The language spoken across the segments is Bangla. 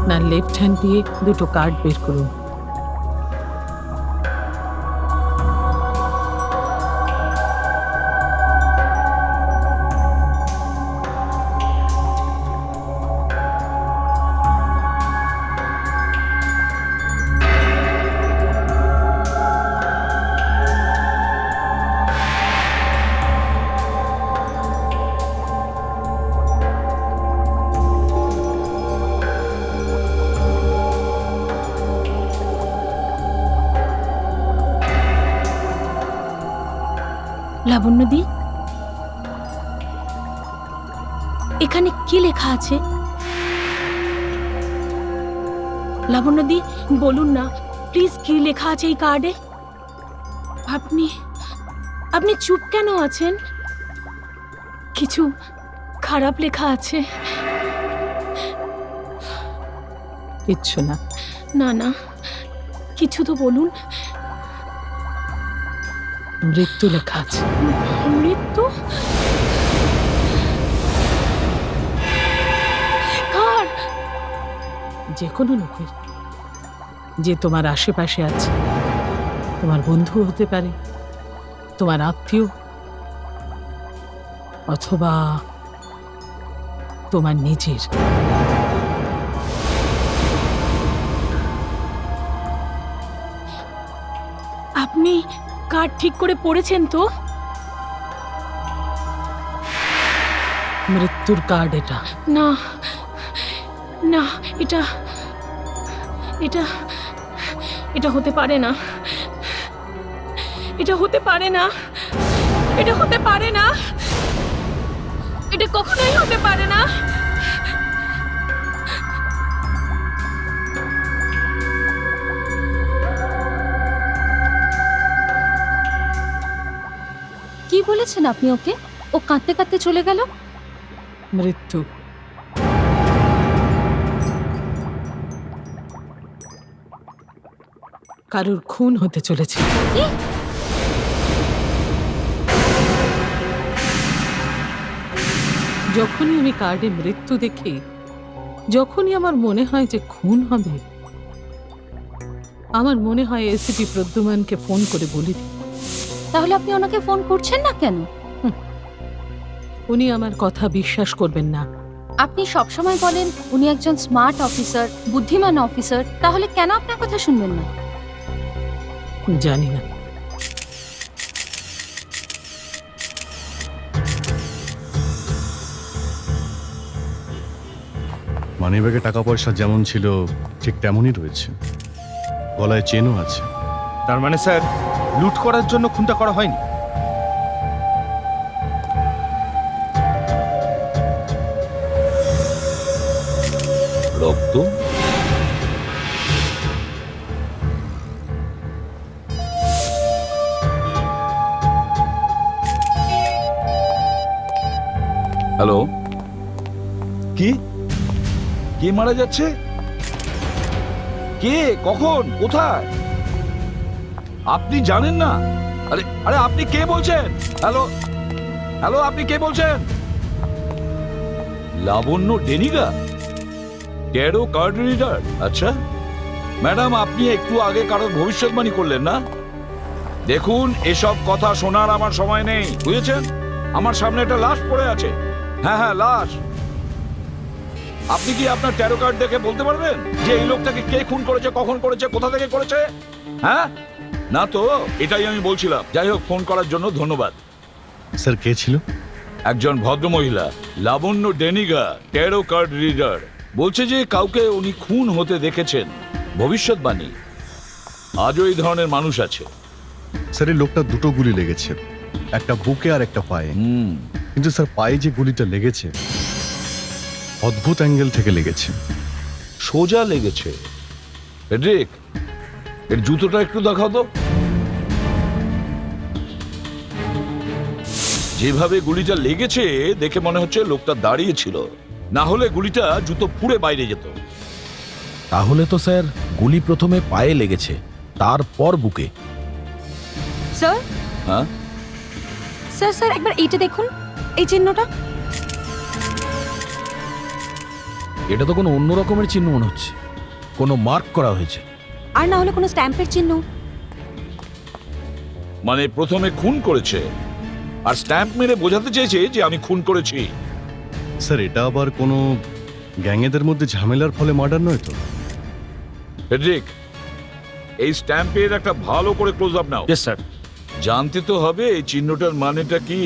আপনার লেফট হ্যান্ড দিয়ে দুটো কার্ড বের করুন। লাবণ্যদি, এখানে কি লেখা আছে? লাবণ্যদি, বলুন না প্লিজ, কি লেখা আছে এই কার্ডে? আপনি আপনি চুপ কেন আছেন? কিছু খারাপ লেখা আছে? কিচ্ছু না। না না, কিছু তো বলুন। মৃত্যু লেখা আছে। মৃত্যু? কার? যে কোনো লোকের, যে তোমার আশেপাশে আছে। তোমার বন্ধু হতে পারে, তোমার আত্মীয়, অথবা তোমার নিজের। আপনি কার্ড ঠিক করে পড়েছেন তো? মৃত্যুর কার্ড এটা। না না, এটা এটা এটা হতে পারে না। এটা হতে পারে না। এটা হতে পারে না। এটা কখনোই হতে পারে না। কি বলেছেন আপনি ওকে? ও কাঁদতে কাঁদতে চলে গেল। মৃত্যু। কারোর খুন হতে চলেছে। যখনই আমি কার্ডে মৃত্যু দেখি, যখনই আমার মনে হয় যে খুন হবে, আমার মনে হয় এসিপি প্রদ্যুম্নকে ফোন করে বলি দিই। তাহলে আপনি ওনাকে ফোন করছেন না কেন? উনি আমার কথা বিশ্বাস করবেন না। আপনি সবসময় বলেন উনি একজন স্মার্ট অফিসার, বুদ্ধিমান অফিসার, তাহলে কেন আপনার কথা শুনবেন না? জানি না। মানিব্যাগে টাকা পয়সা যেমন ছিল ঠিক তেমনই রয়েছে, গলায় চেনও আছে। তার মানে স্যার, লুট করার জন্য খুনটা করা হয়নি? রক্ত? হ্যালো, কি কে মারা যাচ্ছে? কে, কখন, কোথায়? আপনি জানেন না? আরে আরে আপনি কে বলছেন? হ্যালো হ্যালো, আপনি কে বলছেন? লাবণ্য ডেনিগা, ট্যারো কার্ড রিডার। আচ্ছা ম্যাডাম, আপনি একটু আগে কারোর ভবিষ্যৎবাণী করলেন না? দেখুন, এসব কথা শোনার আমার সময় নেই, বুঝেছেন? আমার সামনে একটা লাশ পড়ে আছে। হ্যাঁ হ্যাঁ, লাশ। আপনি কি আপনার ট্যারো কার্ড দেখে বলতে পারবেন যে এই লোকটাকে কে খুন করেছে, কখন করেছে, কোথা থেকে করেছে? হ্যাঁ না তো, এটাই আমি বলছিলাম। যাই হোক, ফোন করার জন্য ধন্যবাদ। স্যার, কে ছিল? একজন ভদ্রমহিলা, লাবণ্য ডেনিগা, ট্যারো কার্ড রিডার। বলছে যে কাউকে উনি খুন হতে দেখেছেন। ভবিষ্যৎবাণী। আজও এই ধরনের মানুষ আছে। স্যার, এই লোকটা দুটো গুলি লেগেছে, একটা বুকে আর একটা পায়ে। কিন্তু স্যার, পায়ে যে গুলিটা লেগেছে অদ্ভুত অ্যাঙ্গেল থেকে লেগেছে। সোজা লেগেছে। ফেডরিক, এর জুতোটা একটু দেখাও তো। যেভাবে গুলিটা লেগেছে দেখে মনে হচ্ছে লোকটা দাঁড়িয়ে ছিল, না হলে গুলিটা জুতো পুড়ে বাইরে যেত। তাহলে তো স্যার গুলি প্রথমে পায়ে লেগেছে, তারপর বুকে। স্যার হ্যাঁ স্যার স্যার, একবার এইটা দেখুন, এই চিহ্নটা। এটা তো কোনো অন্য রকমের চিহ্ন মনে হচ্ছে, কোনো মার্ক করা হয়েছে। আর না হলে কোনো স্ট্যাম্পের চিহ্ন। মানে প্রথমে খুন করেছে আর স্ট্যাম্প মেরে বোঝাতে চেয়েছে যে আমি খুন করেছি। স্যার এটা আবার কোনো গ্যাংয়েদের মধ্যে ঝামেলার ফলে মার্ডার নয় তো? ফেডরিক, এই স্ট্যাম্পের একটা ভালো করে ক্লোজ আপ নাও। Yes sir. জানতে তো হবে এই চিহ্নটার মানেটা কি।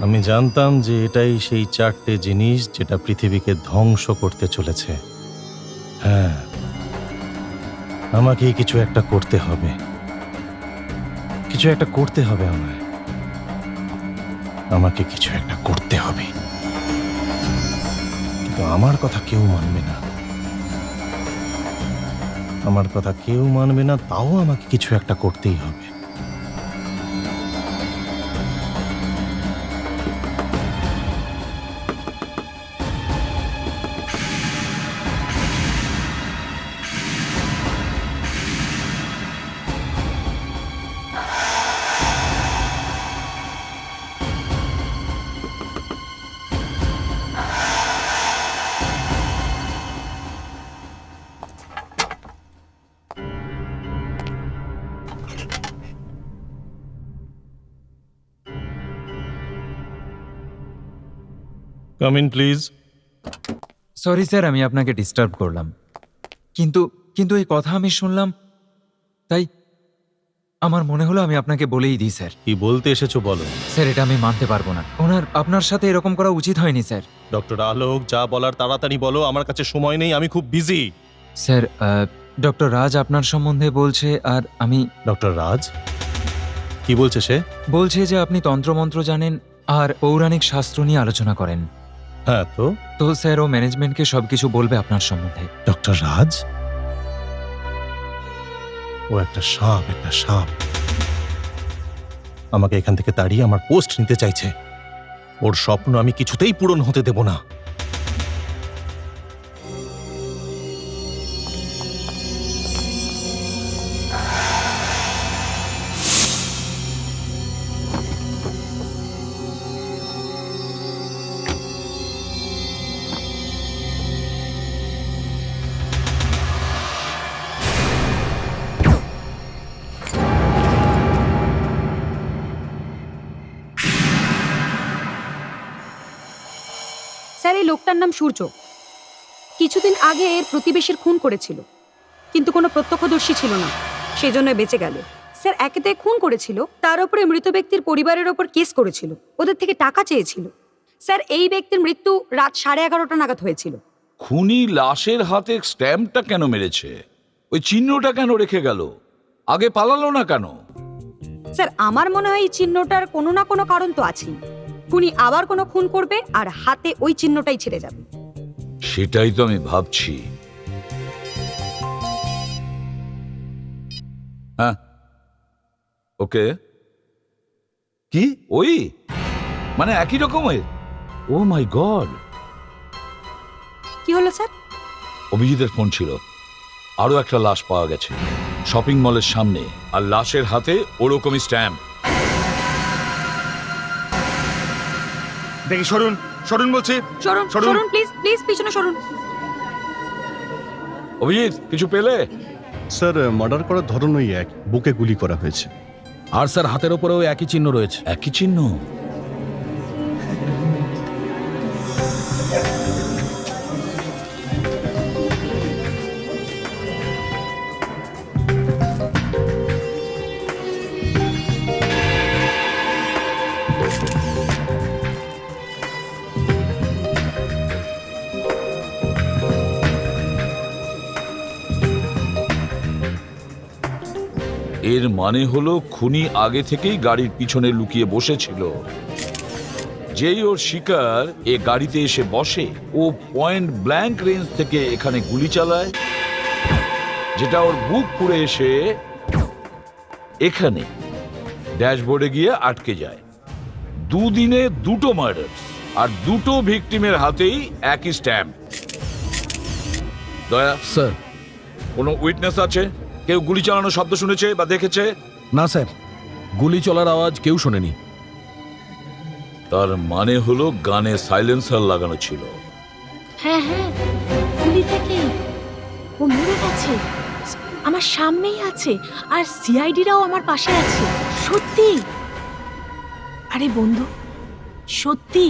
আমি জানতাম যে এটাই সেই 4টে জিনিস যেটা পৃথিবীকে ধ্বংস করতে চলেছে। হ্যাঁ, আমাকে কিছু একটা করতে হবে, কিছু একটা করতে হবে। আমাকে কিছু একটা করতে হবে, কিন্তু আমার কথা কেউ মানবে না। আমার কথা কেউ মানবে না, তাও আমাকে কিছু একটা করতেই হবে। Come in please. Sorry sir, আমি আপনাকে ডিস্টার্ব করলাম, কিন্তু কিন্তু এই কথা আমি শুনলাম, তাই আমার মনে হলো আমি আপনাকে বলেই দিই স্যার। কি বলতে এসেছো বলো। স্যার, এটা আমি মানতে পারবো না। আপনার সাথে এরকম করা উচিত হয়নি স্যার। ডক্টর আলোক, যা বলার তাড়াতাড়ি বলো, আমার কাছে সময় নেই, আমি খুব বিজি। স্যার, ডক্টর রাজ আপনার সম্বন্ধে বলছে, আর আমি ডক্টর রাজ কি বলছে? সে বলছে যে আপনি তন্ত্রমন্ত্র জানেন আর পৌরাণিক শাস্ত্র নিয়ে আলোচনা করেন। হ্যাঁ, তো স্যার ও ম্যানেজমেন্টকে সবকিছু বলবে আপনার সম্বন্ধে। ডক্টর রাজ ও একটা সাপ আমাকে এখান থেকে তাড়িয়ে আমার পোস্ট নিতে চাইছে। ওর স্বপ্ন আমি কিছুতেই পূরণ হতে দেব না। স্যার, এই লোকটার নাম সূর্য। কিছুদিন আগে এর প্রতিবেশীর খুন করেছিল, কিন্তু কোনো প্রত্যক্ষদর্শী ছিল না, সেজন্য বেঁচে গেল। স্যার, একেতে খুন করেছিল, তার উপরে মৃত ব্যক্তির পরিবারের ওপর কেস করেছিল, ওদের থেকে টাকা চেয়েছিল। স্যার, এই ব্যক্তির মৃত্যু রাত 11:30 নাগাদ হয়েছিল। খুনি লাশের হাতে স্ট্যাম্পটা কেন মেরেছে? ওই চিহ্নটা কেন রেখে গেল? আগে পালালো না কেন? স্যার, আমার মনে হয় এই চিহ্নটার কোনো না কোনো কারণ তো আছেই। খুনি আবার কোনো খুন করবে আর হাতে ওই চিহ্নটাই ছেড়ে যাবে। সেটাই তো আমি ভাবছি। হ্যাঁ, ওকে। কি ওই মানে একই রকমের? ও মাই গড! কি হলো স্যার? অভিজিতের ফোন ছিল, আরো একটা লাশ পাওয়া গেছে শপিং মলের সামনে, আর লাশের হাতে ওরকমই স্ট্যাম্প। দেখি সরুন, সরুন বলছি। সরুন সরুন। সরুন, প্লিজ প্লিজ পিছনে সরুন। অভিজিৎ, কিছু পেলে? স্যার মার্ডার করার ধরন ওই এক, বুকে গুলি করা হয়েছে। আর স্যার হাতের ওপরেও একই চিহ্ন রয়েছে। একই চিহ্ন? এর মানে হলো খুনি আগে থেকেই গাড়ির পিছনে লুকিয়ে বসেছিল। যেই ওর শিকার এ গাড়িতে এসে বসে, ও পয়েন্ট ব্ল্যাঙ্ক রেঞ্জ থেকে এখানে গুলি চালায়, যেটা ওর বুক পুড়ে এসে এখানে ড্যাশবোর্ডে গিয়ে আটকে যায়। দুদিনে দুটো মার্ডার, আর দুটো ভিকটিমের হাতেই একই স্ট্যাম্প। দয়া, স্যার, কোনো উইটনেস আছে? কেউ গুলি চালানোর শব্দ শুনেছে বা দেখেছে? না স্যার, গুলি চলার আওয়াজ কেউ শোনেনি। তার মানে হলো গানে সাইলেন্সার লাগানো ছিল। হ্যাঁ হ্যাঁ, গুলি থেকেই ও মরে গেছে, আমার সামনেই আছে, আর সিআইডিরাও আমার পাশে আছে। সত্যি? আরে বন্ধু, সত্যি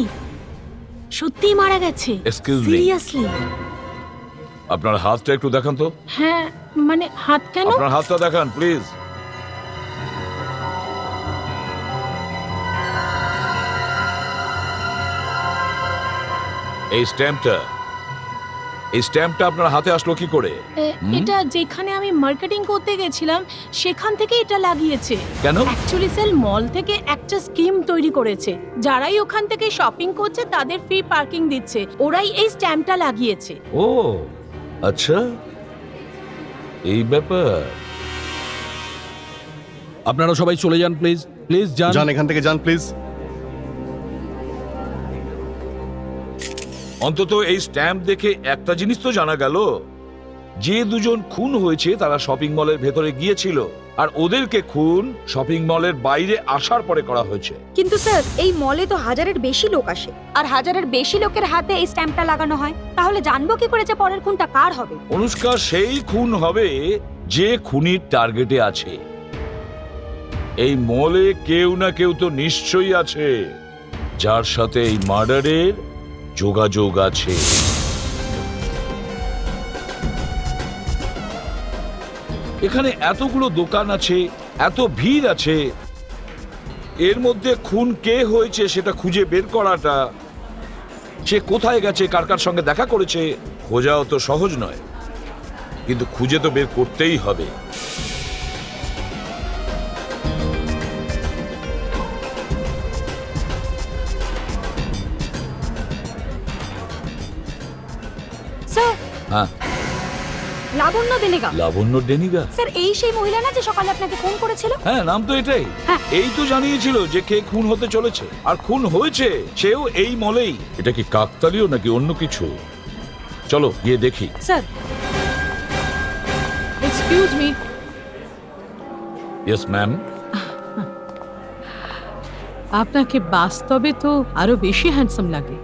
সত্যি মারা গেছে? Excuse me. সিরিয়াসলি? আপনার হাতটা একটু দেখান তো। হ্যাঁ, মানে হাত কেন? আপনার হাতটা দেখান প্লিজ। এই স্ট্যাম্পটা আপনার হাতে আসলো কি করে? এটা যেখানে আমি মার্কেটিং করতে গেছিলাম সেখান থেকে এটা লাগিয়েছে। কেন? অ্যাকচুয়ালি সেল মল থেকে একটা স্কিম তৈরি করেছে, যারাই ওখান থেকে শপিং করছে তাদের ফ্রি পার্কিং দিচ্ছে, ওরাই এই স্ট্যাম্পটা লাগিয়েছে। ও আচ্ছা, এই ব্যাপার। আপনারা সবাই চলে যান প্লিজ, প্লিজ যান। যান এখান থেকে, যান প্লিজ। অন্তত এই স্ট্যাম্প দেখে একটা জিনিস তো জানা গেল, যে দুজন খুন হয়েছে তারা শপিং মলের ভেতরে গিয়েছিল, আর ওদেরকে খুন শপিং মলের বাইরে আসার পরে করা হয়েছে। কিন্তু স্যার এই মলে তো হাজারের বেশি লোক আসে, আর হাজারের বেশি লোকের হাতে এই স্ট্যাম্পটা লাগানো হয়, তাহলে জানবো কি করে যে পরের খুনটা কার হবে? অনুষ্কা, সেই খুন হবে যে খুনির টার্গেটে আছে। এই মলে কেউ না কেউ তো নিশ্চয়ই আছে যার সাথে এই মার্ডারের যোগাযোগ আছে। এখানে এতগুলো দোকান আছে, এত ভিড় আছে, এর মধ্যে খুন কে হয়েছে সেটা খুঁজে বের করাটা, সে কোথায় গেছে, কার কার সঙ্গে দেখা করেছে, খোঁজাও তো সহজ নয়, কিন্তু খুঁজে তো বের করতেই হবে। স্যার, হ্যাঁ, লাবণ্য দেনেগা। লাবণ্য ডেনিগা? স্যার এই সেই মহিলা না যে সকালে আপনাকে ফোন করেছিল? হ্যাঁ, নাম তো এটাই। হ্যাঁ। এই তো জানিয়েছিল যে কে খুন হতে চলেছে, আর খুন হয়েছে সেও এই মলেই। এটা কি কাকতালীয় নাকি অন্য কিছু? চলো গিয়ে দেখি। Sir, excuse me, yes ma'am. আপনাকে বাস্তবে তো আরো বেশি হ্যান্ডসাম লাগে।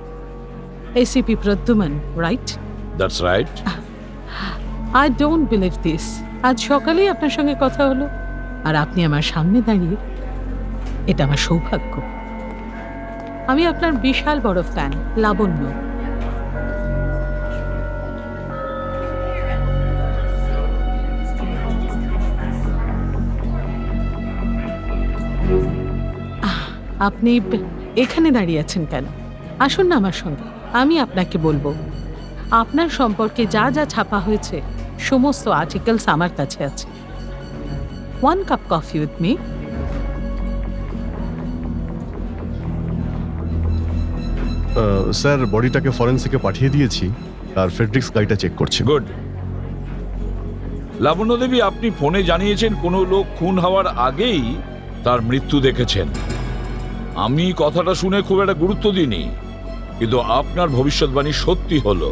ACP Pradyuman, right? That's right. I don't believe this. আজ সকালেই আপনার সঙ্গে কথা হলো, আর আপনি আমার সামনে দাঁড়িয়ে। এটা আমার সৌভাগ্য। আমি আপনার বিশাল বড় ফ্যান, লাবণ্য। আপনি এখানে দাঁড়িয়ে আছেন কেন? আসুন না আমার সঙ্গে, আমি আপনাকে বলবো। আপনার সম্পর্কে যা যা ছাপা হয়েছে সমস্ত আর্টিকেলস আমার কাছে আছে। 1 cup coffee with me. Sir, বডিটাকে ফরেন্সিকে পাঠিয়ে দিয়েছি, আর ফেডরিক্স গাড়িটা চেক করছি। গুড। লাবণ্য দেবী, আপনি ফোনে জানিয়েছেন কোনো লোক খুন হওয়ার আগেই তার মৃত্যু দেখেছেন। আমি কথাটা শুনে খুব একটা গুরুত্ব দিইনি, কিন্তু আপনার ভবিষ্যৎবাণী সত্যি হলো।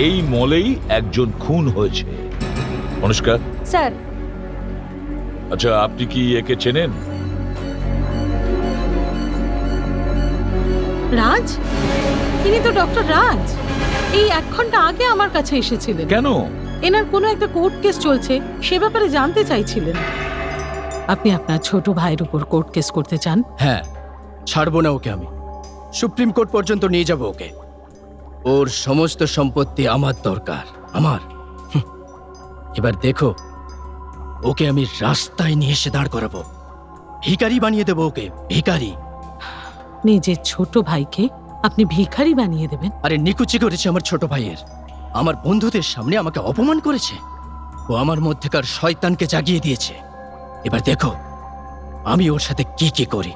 এই মলেই একজন খুন হয়েছে। অনুষ্কা, স্যার। আচ্ছা, আপনি কি একে চেনেন? রাজ? তিনি তো ডক্টর রাজ। এই 1 ঘন্টা আগে আমার কাছে এসেছিলেন। কেন? এনার কোনো একটা কোর্ট কেস চলছে, সে ব্যাপারে জানতে চাইছিলেন। আপনি আপনার ছোট ভাইয়ের উপর কোর্ট কেস করতে চান? হ্যাঁ, ছাড়বো না ওকে আমি। সুপ্রিম কোর্ট পর্যন্ত নিয়ে যাব ওকে। ওর সমস্ত সম্পত্তি আমার দরকার, আমার। এবার দেখো, ওকে আমি রাস্তায় নিয়ে এসে দাঁড় করাবো। ভিখারি বানিয়ে দেবো ওকে, ভিখারি। নিজের ছোট ভাইকে আপনি ভিখারি বানিয়ে দেবেন? আরে নিকুচি করেছে আমার ছোট ভাইয়ের। আমার বন্ধুদের সামনে আমাকে অপমান করেছে। ও আমার মধ্যেকার শয়তানকে জাগিয়ে দিয়েছে। এবার দেখো আমি ওর সাথে কি কি করি।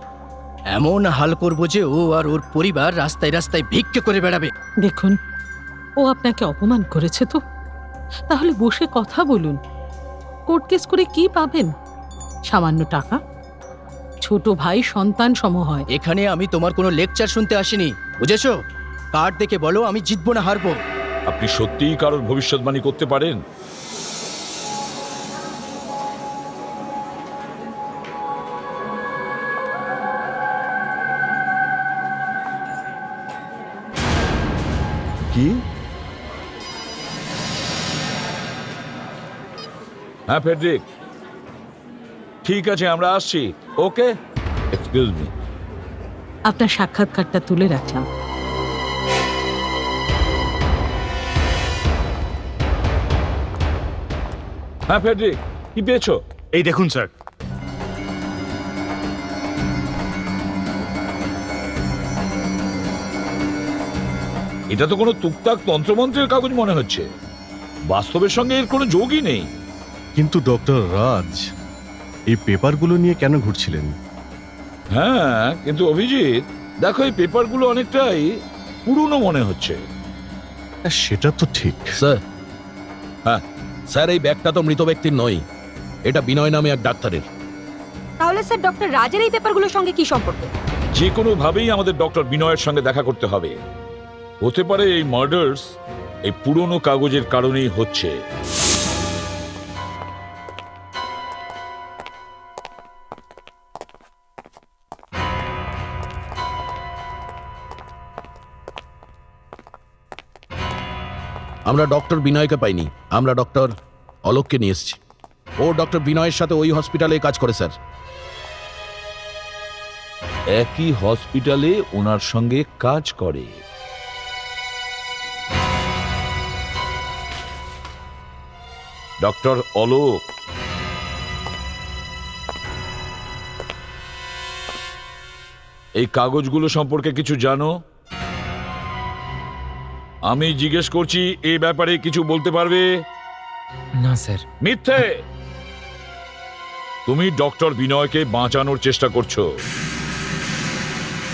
এমন হাল করবো যে ও আর ওর পরিবার রাস্তায় রাস্তায় ভিক্ষে করে বেড়াবে। দেখুন, ও আপনাকে অপমান করেছে তো, তাহলে বসে কথা বলুন। কোর্ট কেস করে কি পাবেন? সামান্য টাকা। ছোট ভাই সন্তান সম হয়। এখানে আমি তোমার কোনো লেকচার শুনতে আসিনি, বুঝেছো? কার্ড দেখে বলো আমি জিতবো না হারবো। আপনি সত্যিই কারোর ভবিষ্যৎবাণী করতে পারেন? কি? হ্যাঁ ফেডরিক, ঠিক আছে আমরা আসছি। ওকে, এক্সকিউজ মি। আপনার সাক্ষাৎকারটা তুলে রাখলাম। হ্যাঁ ফেডরিক, কি পেয়েছো? এই দেখুন স্যার। এটা তো কোনো টুকটাক তন্ত্রমন্ত্রের কাগজ মনে হচ্ছে, বাস্তবের সঙ্গে এর কোনো যোগই নেই। কিন্তু ডক্টর রাজ এই পেপারগুলো নিয়ে কেন ঘুরছিলেন? হ্যাঁ, কিন্তু অভিজিৎ দেখো, এই পেপারগুলো অনেকটাই পুরনো মনে হচ্ছে। সেটা তো ঠিক। স্যার, হ্যাঁ স্যার এই ব্যাগটা তো মৃত ব্যক্তির নয়, এটা বিনয় নামে এক ডাক্তারের। তাহলে স্যার ডক্টর রাজের এই পেপারগুলোর সঙ্গে কি সম্পর্ক? যে কোনো ভাবেই আমাদের ডক্টর বিনয়ের সঙ্গে দেখা করতে হবে। হতে পারে এই মার্ডার্স এই পুরনো কাগজের কারণেই হচ্ছে। আমরা ডক্টর বিনয়কে পাইনি, আমরা ডক্টর অলোককে নিয়ে এসেছি। ও ডক্টর বিনয়ের সাথে ওই হসপিটালে কাজ করে স্যার। একই হসপিটালে ওনার সঙ্গে কাজ করে। ডক্টর অলোক, এই কাগজগুলো সম্পর্কে কিছু জানো? আমি জিজ্ঞেস করছি, এই ব্যাপারে কিছু বলতে পারবে? না স্যার। মিথ্যে! তুমি ডক্টর বিনয়কে বাঁচানোর চেষ্টা করছো।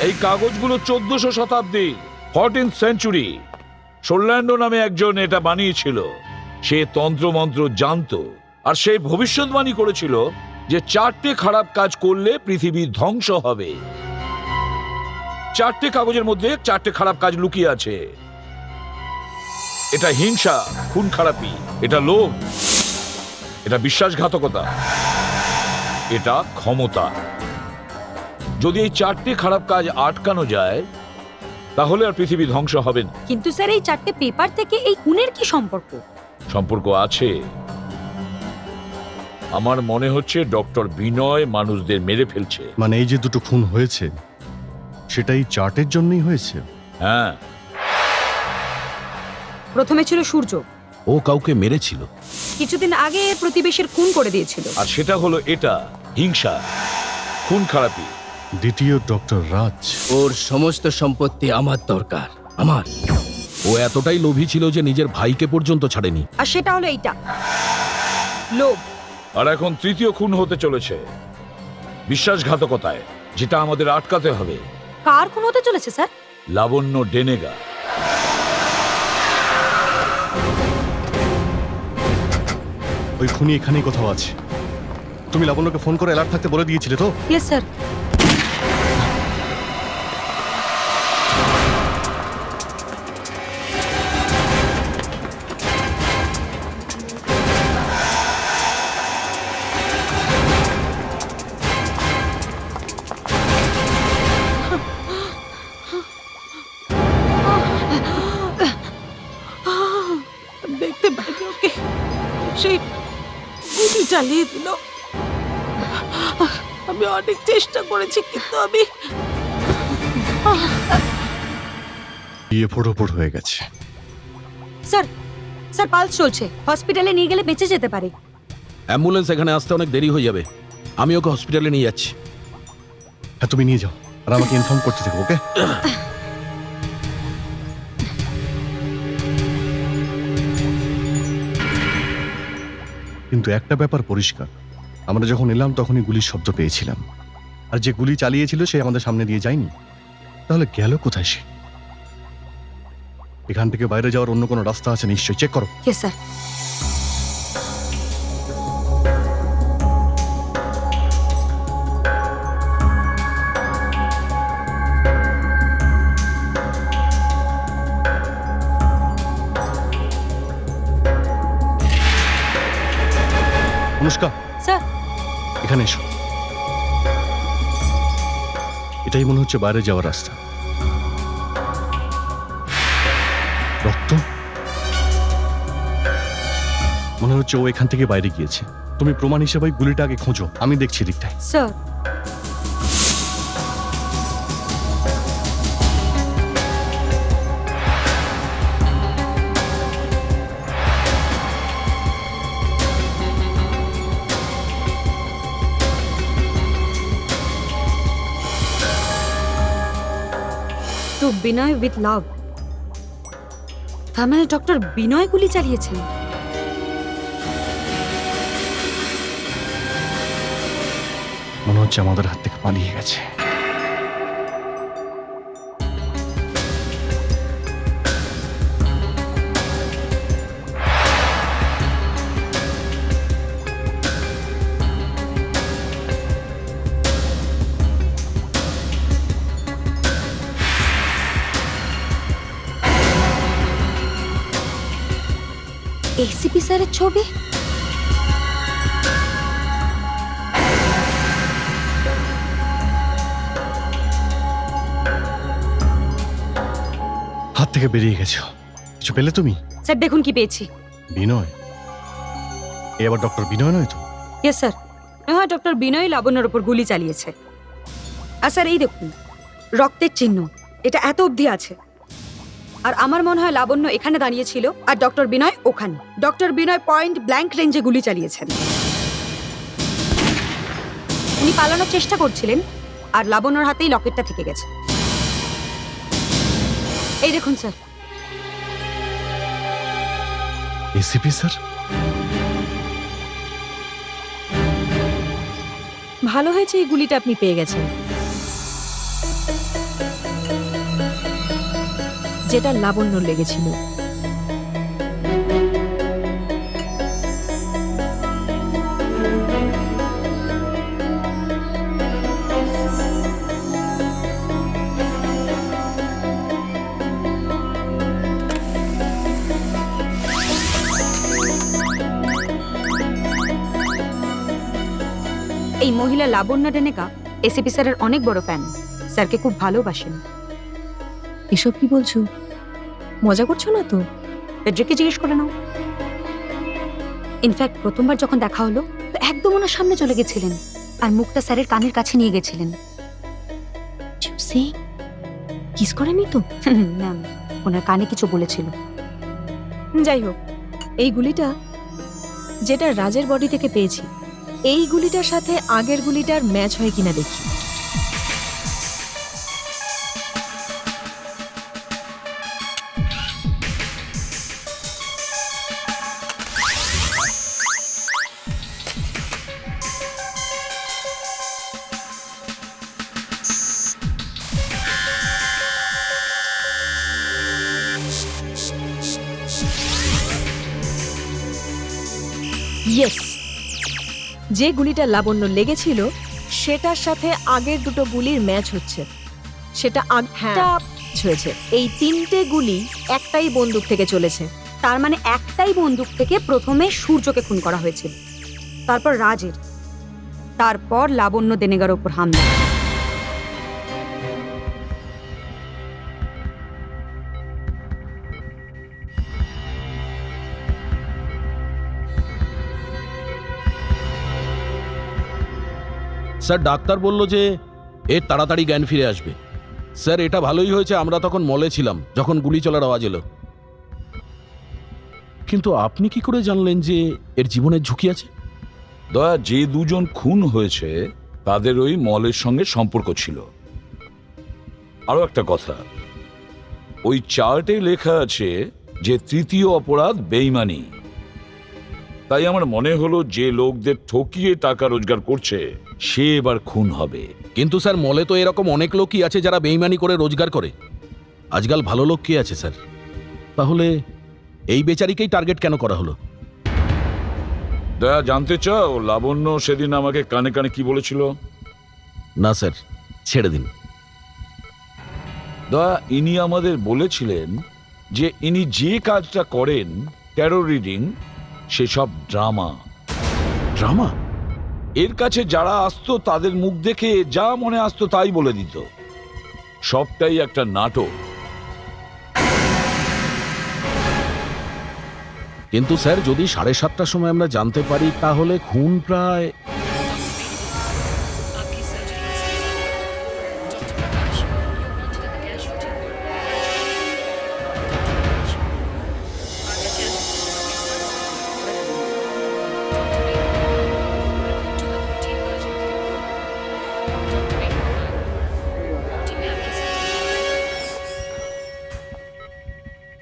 এই কাগজগুলো 1400 শতাব্দী, 14th সেঞ্চুরি। সোল্যান্ডো নামে একজন এটা বানিয়েছিল। সে তন্ত্রমন্ত্র জানতো, আর সে ভবিষ্যৎবাণী করেছিল যে 4টে খারাপ কাজ করলে পৃথিবী ধ্বংস হবে। 4টে কাগজের মধ্যে 4টে খারাপ কাজ লুকিয়ে আছে। এটা হিংসা, খুন খারাপি, এটা লোভ, এটা বিশ্বাসঘাতকতা, এটা ক্ষমতা। যদি এই 4টে খারাপ কাজ আটকানো যায় তাহলে আর পৃথিবী ধ্বংস হবে না। কিন্তু স্যার এই 4টে পেপার থেকে এই খুনের কি সম্পর্ক? সম্পর্ক আছে। আমার মনে হচ্ছে ডক্টর বিনয় মানুষদের মেরে ফেলছে। মানে এই যে দুটো খুন হয়েছে সেটাই চার্টের জন্যই হয়েছে? হ্যাঁ, প্রথমে ছিল সূর্য, ও কাউকে মেরেছিল। কিছুদিন আগে এর প্রতিবেশীর খুন করে দিয়েছিল। আর সেটা হলো এটা হিংসা, খুন খারাপি। দ্বিতীয় ডক্টর রাজ, ওর সমস্ত সম্পত্তি আমার দরকার, আমার। ও এতটাই লোভী ছিল যে নিজের ভাইকে পর্যন্ত ছাড়েনি। আর সেটা হলো এইটা, লোভ। আর এখন তৃতীয় খুন হতে চলেছে বিশ্বাসঘাতকতায়, যেটা আমাদের আটকাতে হবে। কার খুন হতে চলেছে স্যার? লাবণ্য ডেনেগা। ওই খুনি এখানেই কোথাও আছে। তুমি লাবণ্যকে ফোন করে অ্যালার্ট থাকতে বলে দিয়েছিলে তো? Yes sir. দেখতে পাইনি ওকে, সেই গুলি চালিয়ে দিল। আমি অনেক চেষ্টা করেছি কিন্তু আমি বিয়ে ফোড়োফোড় হয়ে গেছে। স্যার, স্যার পালস চলছে, হসপিটালে নিয়ে গেলে বেঁচে যেতে পারে। অ্যাম্বুলেন্স এখানে আসতে অনেক দেরি হয়ে যাবে, আমি ওকে হসপিটালে নিয়ে যাচ্ছি। হ্যাঁ, তুমি নিয়ে যাও আর আমাকে ইনফর্ম করতে থেকো, ওকে? কিন্তু একটা ব্যাপার পরিষ্কার, আমরা যখন এলাম তখনই গুলির শব্দ পেয়েছিলাম, আর যে গুলি চালিয়েছিল সে আমাদের সামনে দিয়ে যায়নি। তাহলে গেল কোথায় সে? এখান থেকে বাইরে যাওয়ার অন্য কোনো রাস্তা আছে নিশ্চয়ই, চেক করো। Yes sir. অনুষ্কা, স্যার, এখানে এসো। এটাই মনে হচ্ছে বাইরে যাওয়ার রাস্তা। রক্ত মনে হচ্ছে ও এখান থেকে বাইরে গিয়েছে। তুমি প্রমাণ হিসেবে ওই গুলিটা আগে খোঁজো, আমি দেখছি দিকটায়। স্যার, তো বিনয় উইথ লাভ, তার মানে ডক্টর বিনয় গুলি চালিয়েছেন। মনে হচ্ছে আমাদের হাত থেকে পালিয়ে গেছে। এসিপি স্যারের ছবি। হাত থেকে বেরিয়ে গেছো, কিছু পেলে তুমি? স্যার দেখুন কি পেয়েছি। বিনয়, এ আবার ডক্টর বিনয় নয় তো? ইয়েস স্যার, হ্যাঁ ডক্টর বিনয় লাবণ্যর ওপর গুলি চালিয়েছে। আর স্যার এই দেখুন রক্তের চিহ্ন, এটা এত অবধি আছে। আর আমার মনে হয় লাবণ্য এখানে দাঁড়িয়েছিল আর ডক্টর বিনয় ওখানে। ডক্টর বিনয় পয়েন্ট ব্ল্যাঙ্ক রেঞ্জে গুলি চালিয়েছেন। উনি পালানোর চেষ্টা করছিলেন আর লাবণ্যর হাতেই লকেটটা থেকে গেছে। এই দেখুন স্যার। ACP sir? ভালো হয়েছে এই গুলিটা আপনি পেয়ে গেছেন, যেটা লাবণ্য লেগেছিল। এই মহিলা লাবণ্য ডেনেকা এসিপি স্যারের অনেক বড় ফ্যান, স্যারকে খুব ভালোবাসেন। এসব কি বলছো? মজা করছো না তো? পেড্রিককে জিজ্ঞেস করে নাও। ইনফ্যাক্ট প্রথমবার যখন দেখা হলো তো একদম ওনার সামনে চলে গেছিলেন আর মুখটা স্যারের কানের কাছে নিয়ে গেছিলেন। কিস করেনি তো? না, ওনার কানে কিছু বলেছিল। যাই হোক, এই গুলিটা যেটা রাজের বডি থেকে পেয়েছি, এই গুলিটার সাথে আগের গুলিটার ম্যাচ হয় কিনা দেখি। ইয়েস, যে গুলিটা লাবণ্য লেগেছিল সেটার সাথে আগের দুটো গুলির ম্যাচ হচ্ছে। সেটা হয়েছে। এই তিনটে গুলি একটাই বন্দুক থেকে চলেছে। তার মানে একটাই বন্দুক থেকে প্রথমে সূর্যকে খুন করা হয়েছিল, তারপর রাজের, তারপর লাবণ্য দেনেগার ওপর হামলা। স্যার ডাক্তার বলল যে এর তাড়াতাড়ি জ্ঞান ফিরে আসবে। স্যার এটা ভালোই হয়েছে আমরা তখন মলে ছিলাম যখন গুলি চলার আওয়াজ এলো। কিন্তু আপনি কি করে জানলেন যে এর জীবনের ঝুঁকি আছে? দয়া, যে দুজন খুন হয়েছে তাদের ওই মলের সঙ্গে সম্পর্ক ছিল। আরো একটা কথা, ওই চার্টে লেখা আছে যে তৃতীয় অপরাধ বেইমানি। তাই আমার মনে হলো যে লোকদের ঠকিয়ে টাকা রোজগার করছে সে এবার খুন হবে। কিন্তু স্যার মলে তো এরকম অনেক লোকই আছে যারা বেইমানি করে রোজগার করে। আজকাল ভালো লোক কে আছে স্যার? তাহলে এই বেচারিকেই টার্গেট কেন করা হলো? দয়া, জানতে চাও লাবণ্য সেদিন আমাকে কানে কানে কি বলেছিল? না স্যার, ছেড়ে দিন। দয়া, ইনি আমাদের বলেছিলেন যে ইনি যে কাজটা করেন ট্যারো রিডিং, সেসব ড্রামা। ড্রামা? এর কাছে যারা আসতো তাদের মুখ দেখে যা মনে আসতো তাই বলে দিত। সবটাই একটা নাটক। কিন্তু স্যার যদি 7:30টার সময় আমরা জানতে পারি তাহলে খুন প্রায়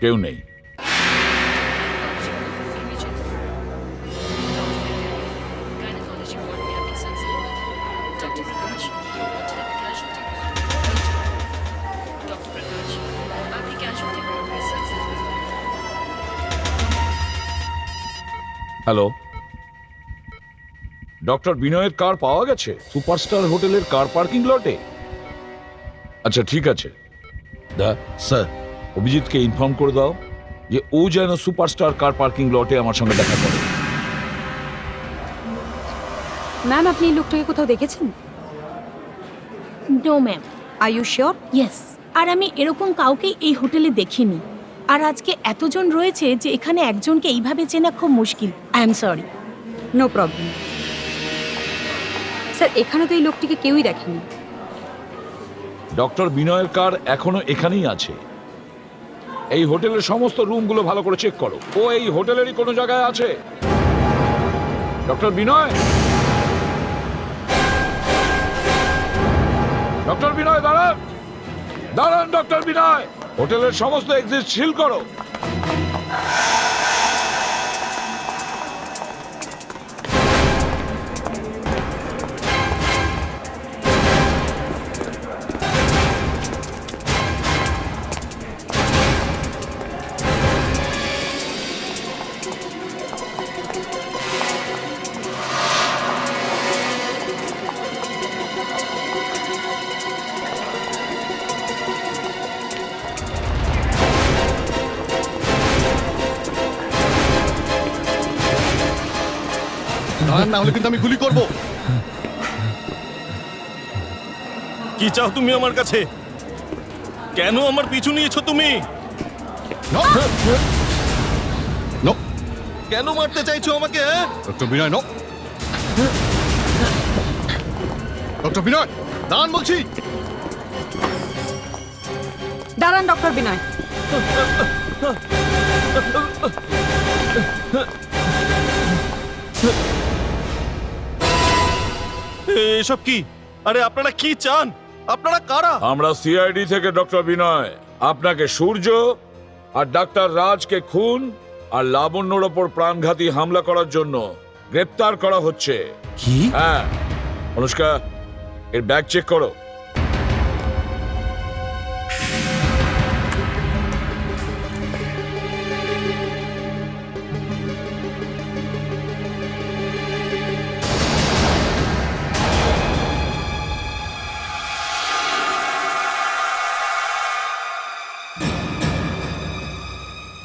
কেউ নেই। হ্যালো, ডক্টর বিনয়ের কার পাওয়া গেছে সুপারস্টার হোটেলের কার পার্কিং লটে? আচ্ছা ঠিক আছে, স্যার অভিজিৎকে ইনফর্ম করে দাও যে ও যেন সুপারস্টার কার পার্কিং লটে আমার সঙ্গে দেখা করে। ম্যাম, আপনি এই লোকটাকে কোথাও দেখেছেন? No ma'am. আর ইউ শিওর? ইয়েস। আর আমি এরকম কাউকে এই হোটেলে দেখিনি। আর আজকে এতজন রয়েছে যে এখানে একজনকে এইভাবে চেনা খুব মুশকিল। I am sorry. No problem. Sir, এখানে তো এই লোকটিকে কেউই দেখেনি। ডক্টর বিনয়ের কার এখনো এখানেই আছে। এই হোটেলের সমস্ত রুমগুলো ভালো করে চেক করো। ও এই হোটেলেরই কোনো জায়গায় আছে। ডক্টর বিনয়, ডক্টর বিনয় দাঁড়ান, দাঁড়ান ডক্টর বিনয়। হোটেলের সমস্ত এক্সিট সিল করো। না হলে কিন্তু আমি গুলি করব। কি চাও তুমি আমার কাছে? কেন আমার পিছু নিয়েছো তুমি? কেন মারতে চাইছো আমাকে? ডক্টর বিনয়, নো। ডক্টর বিনয়, দাঁড়ান বলছি। দাঁড়ান ডক্টর বিনয়। এসব কি? আরে আপনারা কি চান? আপনারা কারা? আমরা সিআইডি থেকে ডক্টর বিনয় আপনাকে সূর্য আর ডাক্তার রাজকে খুন আর লাবণ্যর ওপর প্রাণঘাতী হামলা করার জন্য গ্রেপ্তার করা হচ্ছে। কি? হ্যাঁ, অনুষ্কা এর ব্যাগ চেক করো।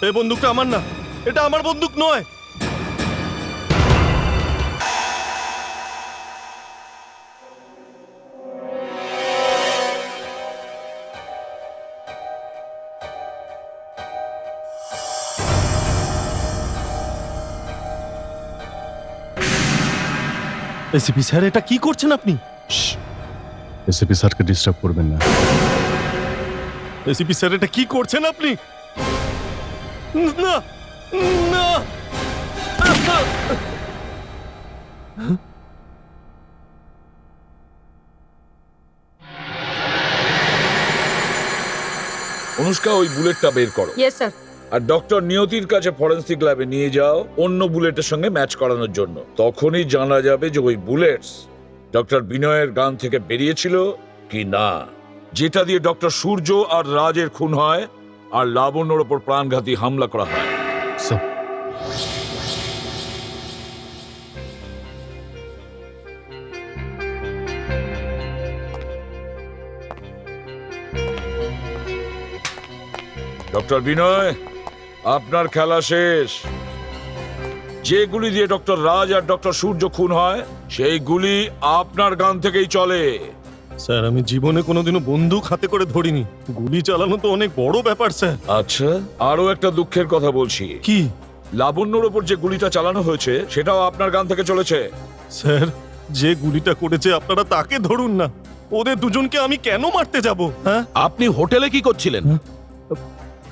এই বন্দুকটা আমার না, এটা আমার বন্দুক নয়। এসিপি স্যার, এটা কি করছেন আপনি? এসিপি স্যারকে ডিস্টার্ব করবেন না। এসিপি স্যার, এটা কি করছেন আপনি? না না, অনুষ্কা ওই বুলেটটা বের করো। Yes sir. আর ডক্টর নিয়তির কাছে ফরেন্সিক ল্যাবে নিয়ে যাও অন্য বুলেটের সঙ্গে ম্যাচ করানোর জন্য। তখনই জানা যাবে যে ওই বুলেটস ডক্টর বিনয়ের গান থেকে বেরিয়েছিল কি না, যেটা দিয়ে ডক্টর সূর্য আর রাজের খুন হয় আর লাবণ্যর ওপর প্রাণঘাতী হামলা করা হয়। স্যার, ডক্টর বিনয়, আপনার খেলা শেষ। যে গুলি দিয়ে ডক্টর রাজ আর ডক্টর সূর্য খুন হয় সেই গুলি আপনার গান থেকেই চলে। স্যার, আমি জীবনে কোনোদিনও বন্দুক হাতে করে ধরিনি। গুলি চালানো তো অনেক বড় ব্যাপার স্যার। আচ্ছা, আরো একটা দুঃখের কথা বলছি। কি? লাবণ্যর ওপর যে গুলিটা চালানো হয়েছে সেটাও আপনার গান থেকে চলেছে। স্যার, যে গুলিটা করেছে আপনারা তাকে ধরুন না। ওদের দুজনকে আমি কেন মারতে যাব? হ্যাঁ, আপনি হোটেলে কি করছিলেন?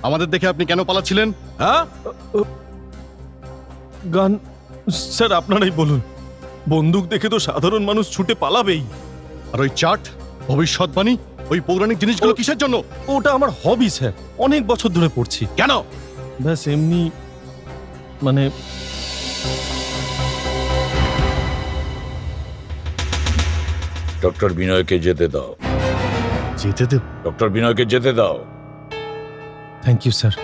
আমাদের দেখে আপনি কেন পালাচ্ছিলেন? হ্যাঁ, গান স্যার আপনারাই বলুন। বন্দুক দেখে তো সাধারণ মানুষ ছুটে পালাবেই। আর ওই চার্ট, ভবিষ্যৎবাণী, ওই পৌরাণিক জিনিসগুলো কিসের জন্য? ওটা আমার হবি স্যার, অনেক বছর ধরে পড়ছি। কেন? ব্যাস এমনি, মানে ডক্টর বিনয়কে যেতে দাও। যেতে দেব? ডক্টর বিনয়কে যেতে দাও। Thank you sir.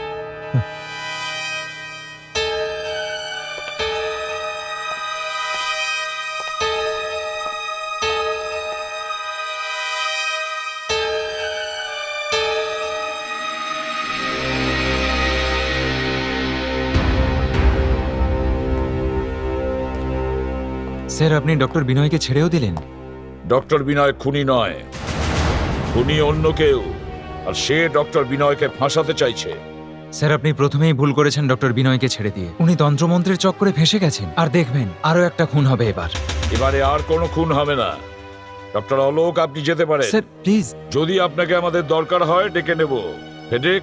স্যার, আপনি ডক্টর বিনয়কে ছেড়েও দিলেন? ডক্টর বিনয় খুনি নয়, খুনি অন্য কেউ, আর সে ডক্টর বিনয়কে ফাঁসাতে চাইছে। স্যার, আপনি প্রথমেই ভুল করেছেন ডক্টর বিনয়কে ছেড়ে দিয়ে। উনি তন্ত্রমন্ত্রের চক্করে ফেঁসে গেছেন, আর দেখবেন আরো একটা খুন হবে এবার। এবারে আর কোনো খুন হবে না। ডক্টর অলোক, আপনি যেতে পারেন। Sir please. যদি আপনাকে আমাদের দরকার হয় ডেকে নেব। ফেডরিক,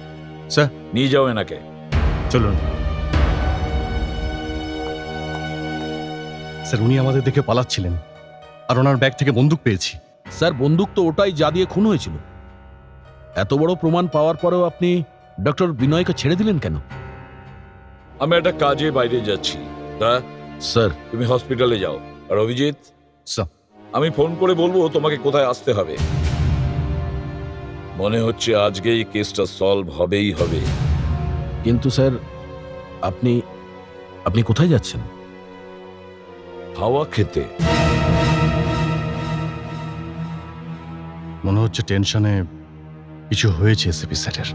স্যার, নিয়ে যাও এনাকে। চলুন। স্যার, উনি আমাদের দেখে পালাচ্ছিলেন, আর ওনার ব্যাগ থেকে বন্দুক পেয়েছি। স্যার, বন্দুক তো ওটাই যা দিয়ে খুন হয়েছিল। এত বড় প্রমাণ পাওয়ার পরেও আপনি ডক্টর বিনয়কে ছেড়ে দিলেন কেন? আমি একটা কাজে বাইরে যাচ্ছি। তা স্যার, তুমি হসপিটালে যাও। আর অভিজিৎ, স্যার, আমি ফোন করে বলবো তোমাকে কোথায় আসতে হবে। মনে হচ্ছে আজকেই কেসটা সলভ হবেই হবে। কিন্তু স্যার, আপনি আপনি কোথায় যাচ্ছেন? হাওয়া খেতে। মনে হচ্ছে টেনশনে কিছু হয়েছে এসিপি স্যারের।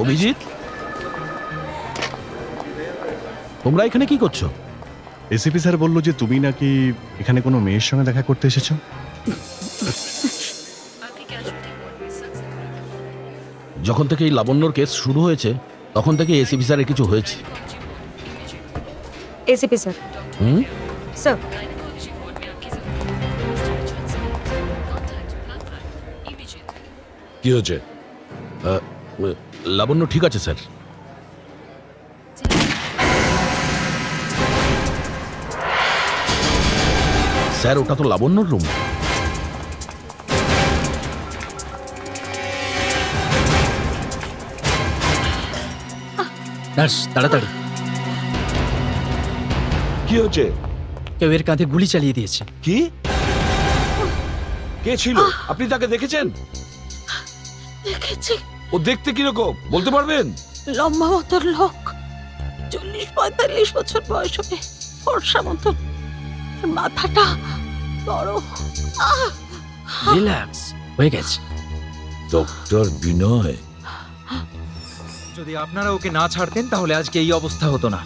অভিজিৎ, তোমরা এখানে কি করছো? এসিপি স্যার বলল যে তুমি নাকি এখানে কোনো মেয়ের সঙ্গে দেখা করতে এসেছো। যখন থেকে এই লাবণ্যর কেস শুরু হয়েছে তখন থেকে এসিপি স্যারের কিছু হয়েছে। ACP sir. হুম, স্যার, কি হচ্ছে? লাবণ্য ঠিক আছে স্যার। স্যার, ওটা তো লাবণ্যর রুম। নার্স, তাড়াতাড়ি। কি হচ্ছে? কেউ এর কাঁধে গুলি চালিয়ে দিয়েছে। কি? কে ছিল? আপনি তাকে দেখেছেন? দেখেছি। ও দেখতে কিরকম বলতে পারবেন? লম্বা মতন লোক, 40-45 বছর বয়স হবে, ফর্সা মতন, আর মাথাটা বড়। রিল্যাক্স, হয়ে গেছে। ডক্টর বিনয়। যদি আপনারা ওকে না ছাড়তেন তাহলে আজকে এই অবস্থা হতো না।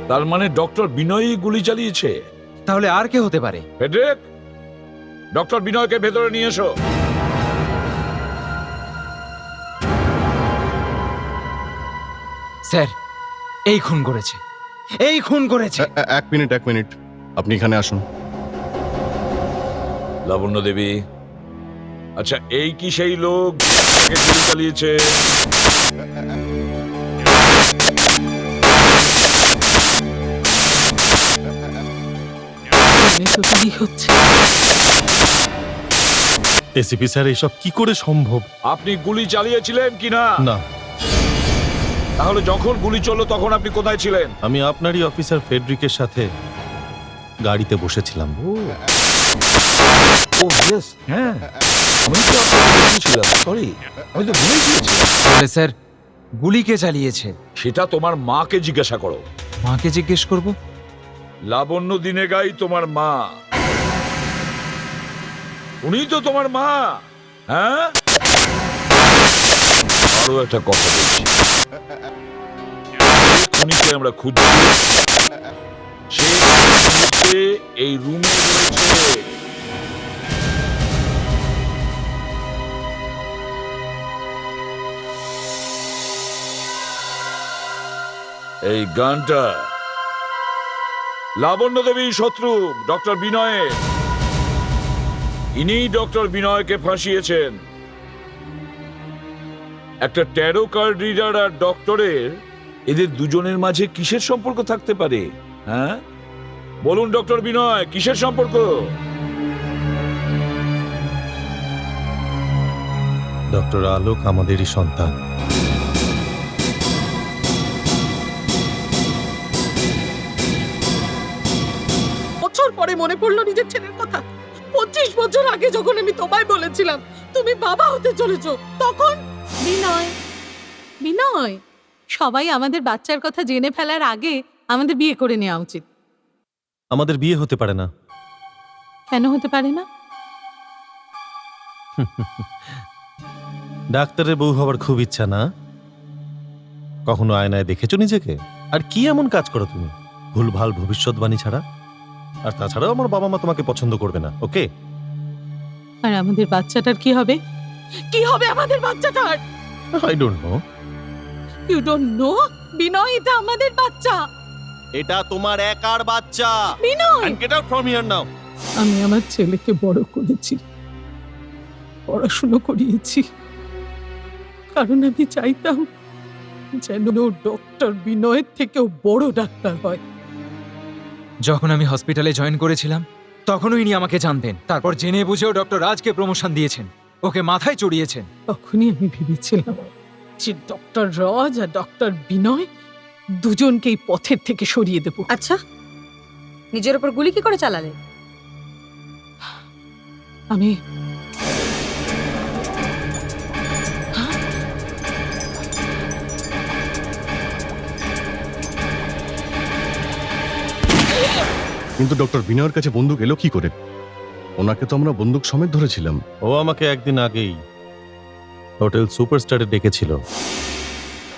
তার মানে ডক্টর বিনয়ই গুলি চালিয়েছে? তাহলে আর কে হতে পারে? ফেডরিক, ডক্টর বিনয়কে ভেতরে নিয়ে এসো। স্যার, এই খুন করেছে, এই খুন করেছে। এক মিনিট, আপনি এখানে আসুন। লাবণ্য দেবী, আচ্ছা এই কি সেই লোক গুলি চালিয়েছে? তো কি হচ্ছে? এসিপি স্যার, এসব কি করে সম্ভব? আপনি গুলি চালিয়েছিলেন কিনা? না, তাহলে যখন গুলি চললো তখন আপনি কোথায় ছিলেন? আমি আপনারই অফিসার ফেডরিকের সাথে গাড়িতে বসেছিলাম। ও ইয়েস, হ্যাঁ, আমি তো আপনাকে দেখেছিলাম। সরি, আমি তো ভুলে গেছি। তাহলে স্যার, গুলি কে চালিয়েছে? সেটা তোমার মাকে জিজ্ঞাসা করো। মাকে জিজ্ঞেস করব? লাবণ্য দিনেগাই তোমার মা, উনি তো তোমার মা। হ্যাঁ, বড় একটা কথা আমরা খুঁজছি এই রুমে এই গানটা লাবণ্য দেবী শত্রু ডক্টর বিনয়ের। ইনি ডক্টর বিনয়কে ফাঁসিয়েছেন। একটা ট্যারো কার্ড রিডার আর ডক্টরের এদের দুজনের মাঝে কিসের সম্পর্ক থাকতে পারে? হ্যাঁ বলুন ডক্টর বিনয়, কিসের সম্পর্ক? ডক্টর আলোক আমাদেরই সন্তান। বছর পরে মনে পড়লো নিজের ছেলের কথা। 25 বছর আগে যখন আমি তোমায় বলেছিলাম তুমি বাবা হতে চলেছো, তখন বিনয় বিনয় সবাই আমাদের বাচ্চার কথা জেনে ফেলার আগে আমাদের বিয়ে করে নেওয়া উচিত। আমাদের বিয়ে হতে পারে না। কেন হতে পারে না? ডাক্তারের বউ হওয়ার খুব ইচ্ছা না? কখনো আয়নায় দেখেছো নিজেকে? আর কি এমন কাজ করো তুমি ভুলভাল ভবিষ্যৎবাণী ছাড়া? আর তাছাড়াও আমার বাবা মা তোমাকে পছন্দ করবে না। ওকে? আর আমাদের বাচ্চাটার কি হবে? কি হবে আমাদের বাচ্চাটার? I don't know. You don't know? Binoy, এটা আমাদের বাচ্চা। এটা তোমার একার বাচ্চা। বিনয়, And get out from here now. আমি আমার ছেলেকে বড় করেছি, পড়াশুনো করিয়েছি, কারণ আমি চাইতাম যেন ও ডক্টর বিনয়ের থেকেও বড় ডাক্তার হয়। যখন আমি হসপিটালে জয়েন করেছিলাম তখনও ইনি আমাকে জানতেন। তারপর জেনে বুঝেও ডক্টর রাজকে প্রমোশন দিয়েছেন, ওকে মাথায় চড়িয়েছেন। তখনই আমি ভেবেছিলাম যে ডক্টর রাজ আর ডক্টর বিনয় দুজনকেই পথের থেকে সরিয়ে দেব। আচ্ছা, নিজের ওপর গুলি কি করে চালালে? আমি কিন্তু ডক্টর বিনয়ের কাছে বন্দুক এলো কি করে? ওনাকে তো আমরা বন্দুক সমেত ধরেছিলাম। ও আমাকে একদিন আগেই হোটেল সুপারস্টারে ডেকেছিল।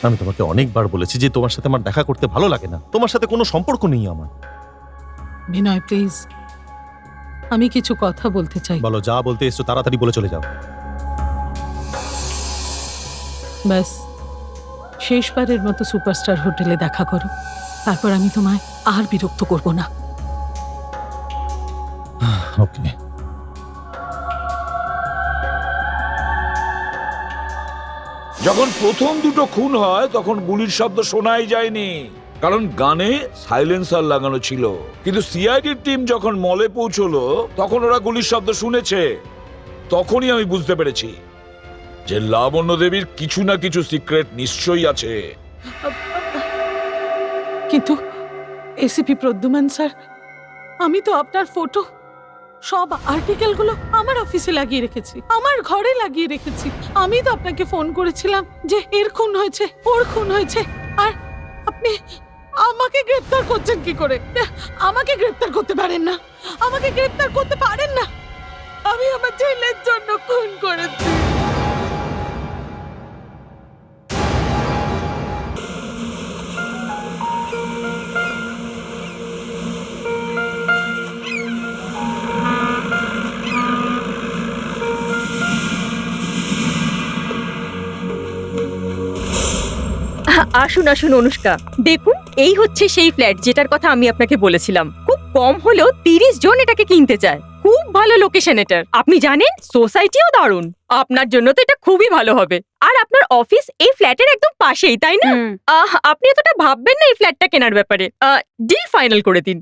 আমি তোমাকে অনেকবার বলেছি যে তোমার সাথে আমার দেখা করতে ভালো লাগে না, তোমার সাথে কোনো সম্পর্ক নেই আমার। বিনয় প্লিজ, আমি কিছু কথা বলতে চাই। বলো, যা বলতে এসছো তাড়াতাড়ি বলে চলে যাও। ব্যাস শেষবারের মতো সুপারস্টার হোটেলে দেখা করো, তারপর আমি তোমায় আর বিরক্ত করব না। ওকে। যখন প্রথম দুটো খুন হয় তখন গুলির শব্দ শোনাই যায়নি, কারণ গানে সাইলেন্সার লাগানো ছিল। কিন্তু সিআইডির টিম যখন মলে পৌঁছলো তখন ওরা গুলির শব্দ শুনেছে। তখনই আমি বুঝতে পেরেছি যে লাবণ্য দেবীর কিছু না কিছু সিক্রেট নিশ্চয়ই আছে। কিন্তু এসিপি প্রদ্যুমান স্যার, আমি তো আপনার ফটো সব আর্টিকেলগুলো আমার অফিসে লাগিয়ে রেখেছি, আমার ঘরে লাগিয়ে রেখেছি। আমি তো আপনাকে ফোন করেছিলাম যে এর খুন হয়েছে, ওর খুন হয়েছে, আর আপনি আমাকে গ্রেফতার করছেন কি করে? আমাকে গ্রেফতার করতে পারেন না, আমাকে গ্রেফতার করতে পারেন না। আমি আমার ছেলের জন্য খুন করেছি। আসুন আসুন অনুষ্কা, দেখুন এই হচ্ছে সেই ফ্ল্যাট যেটার কথা আমি আপনাকে বলেছিলাম। খুব কম হলেও 30 জন এটাকে কিনতে চায়। খুব ভালো লোকেশন এটার, আপনি জানেন সোসাইটিও দারুণ। আপনার জন্য তো এটা খুবই ভালো হবে। আর আপনার অফিস এই ফ্ল্যাটের একদম পাশেই, তাই না? আপনি এতটা ভাববেন না এই ফ্ল্যাটটা কেনার ব্যাপারে। ডিল ফাইনাল করে দিন।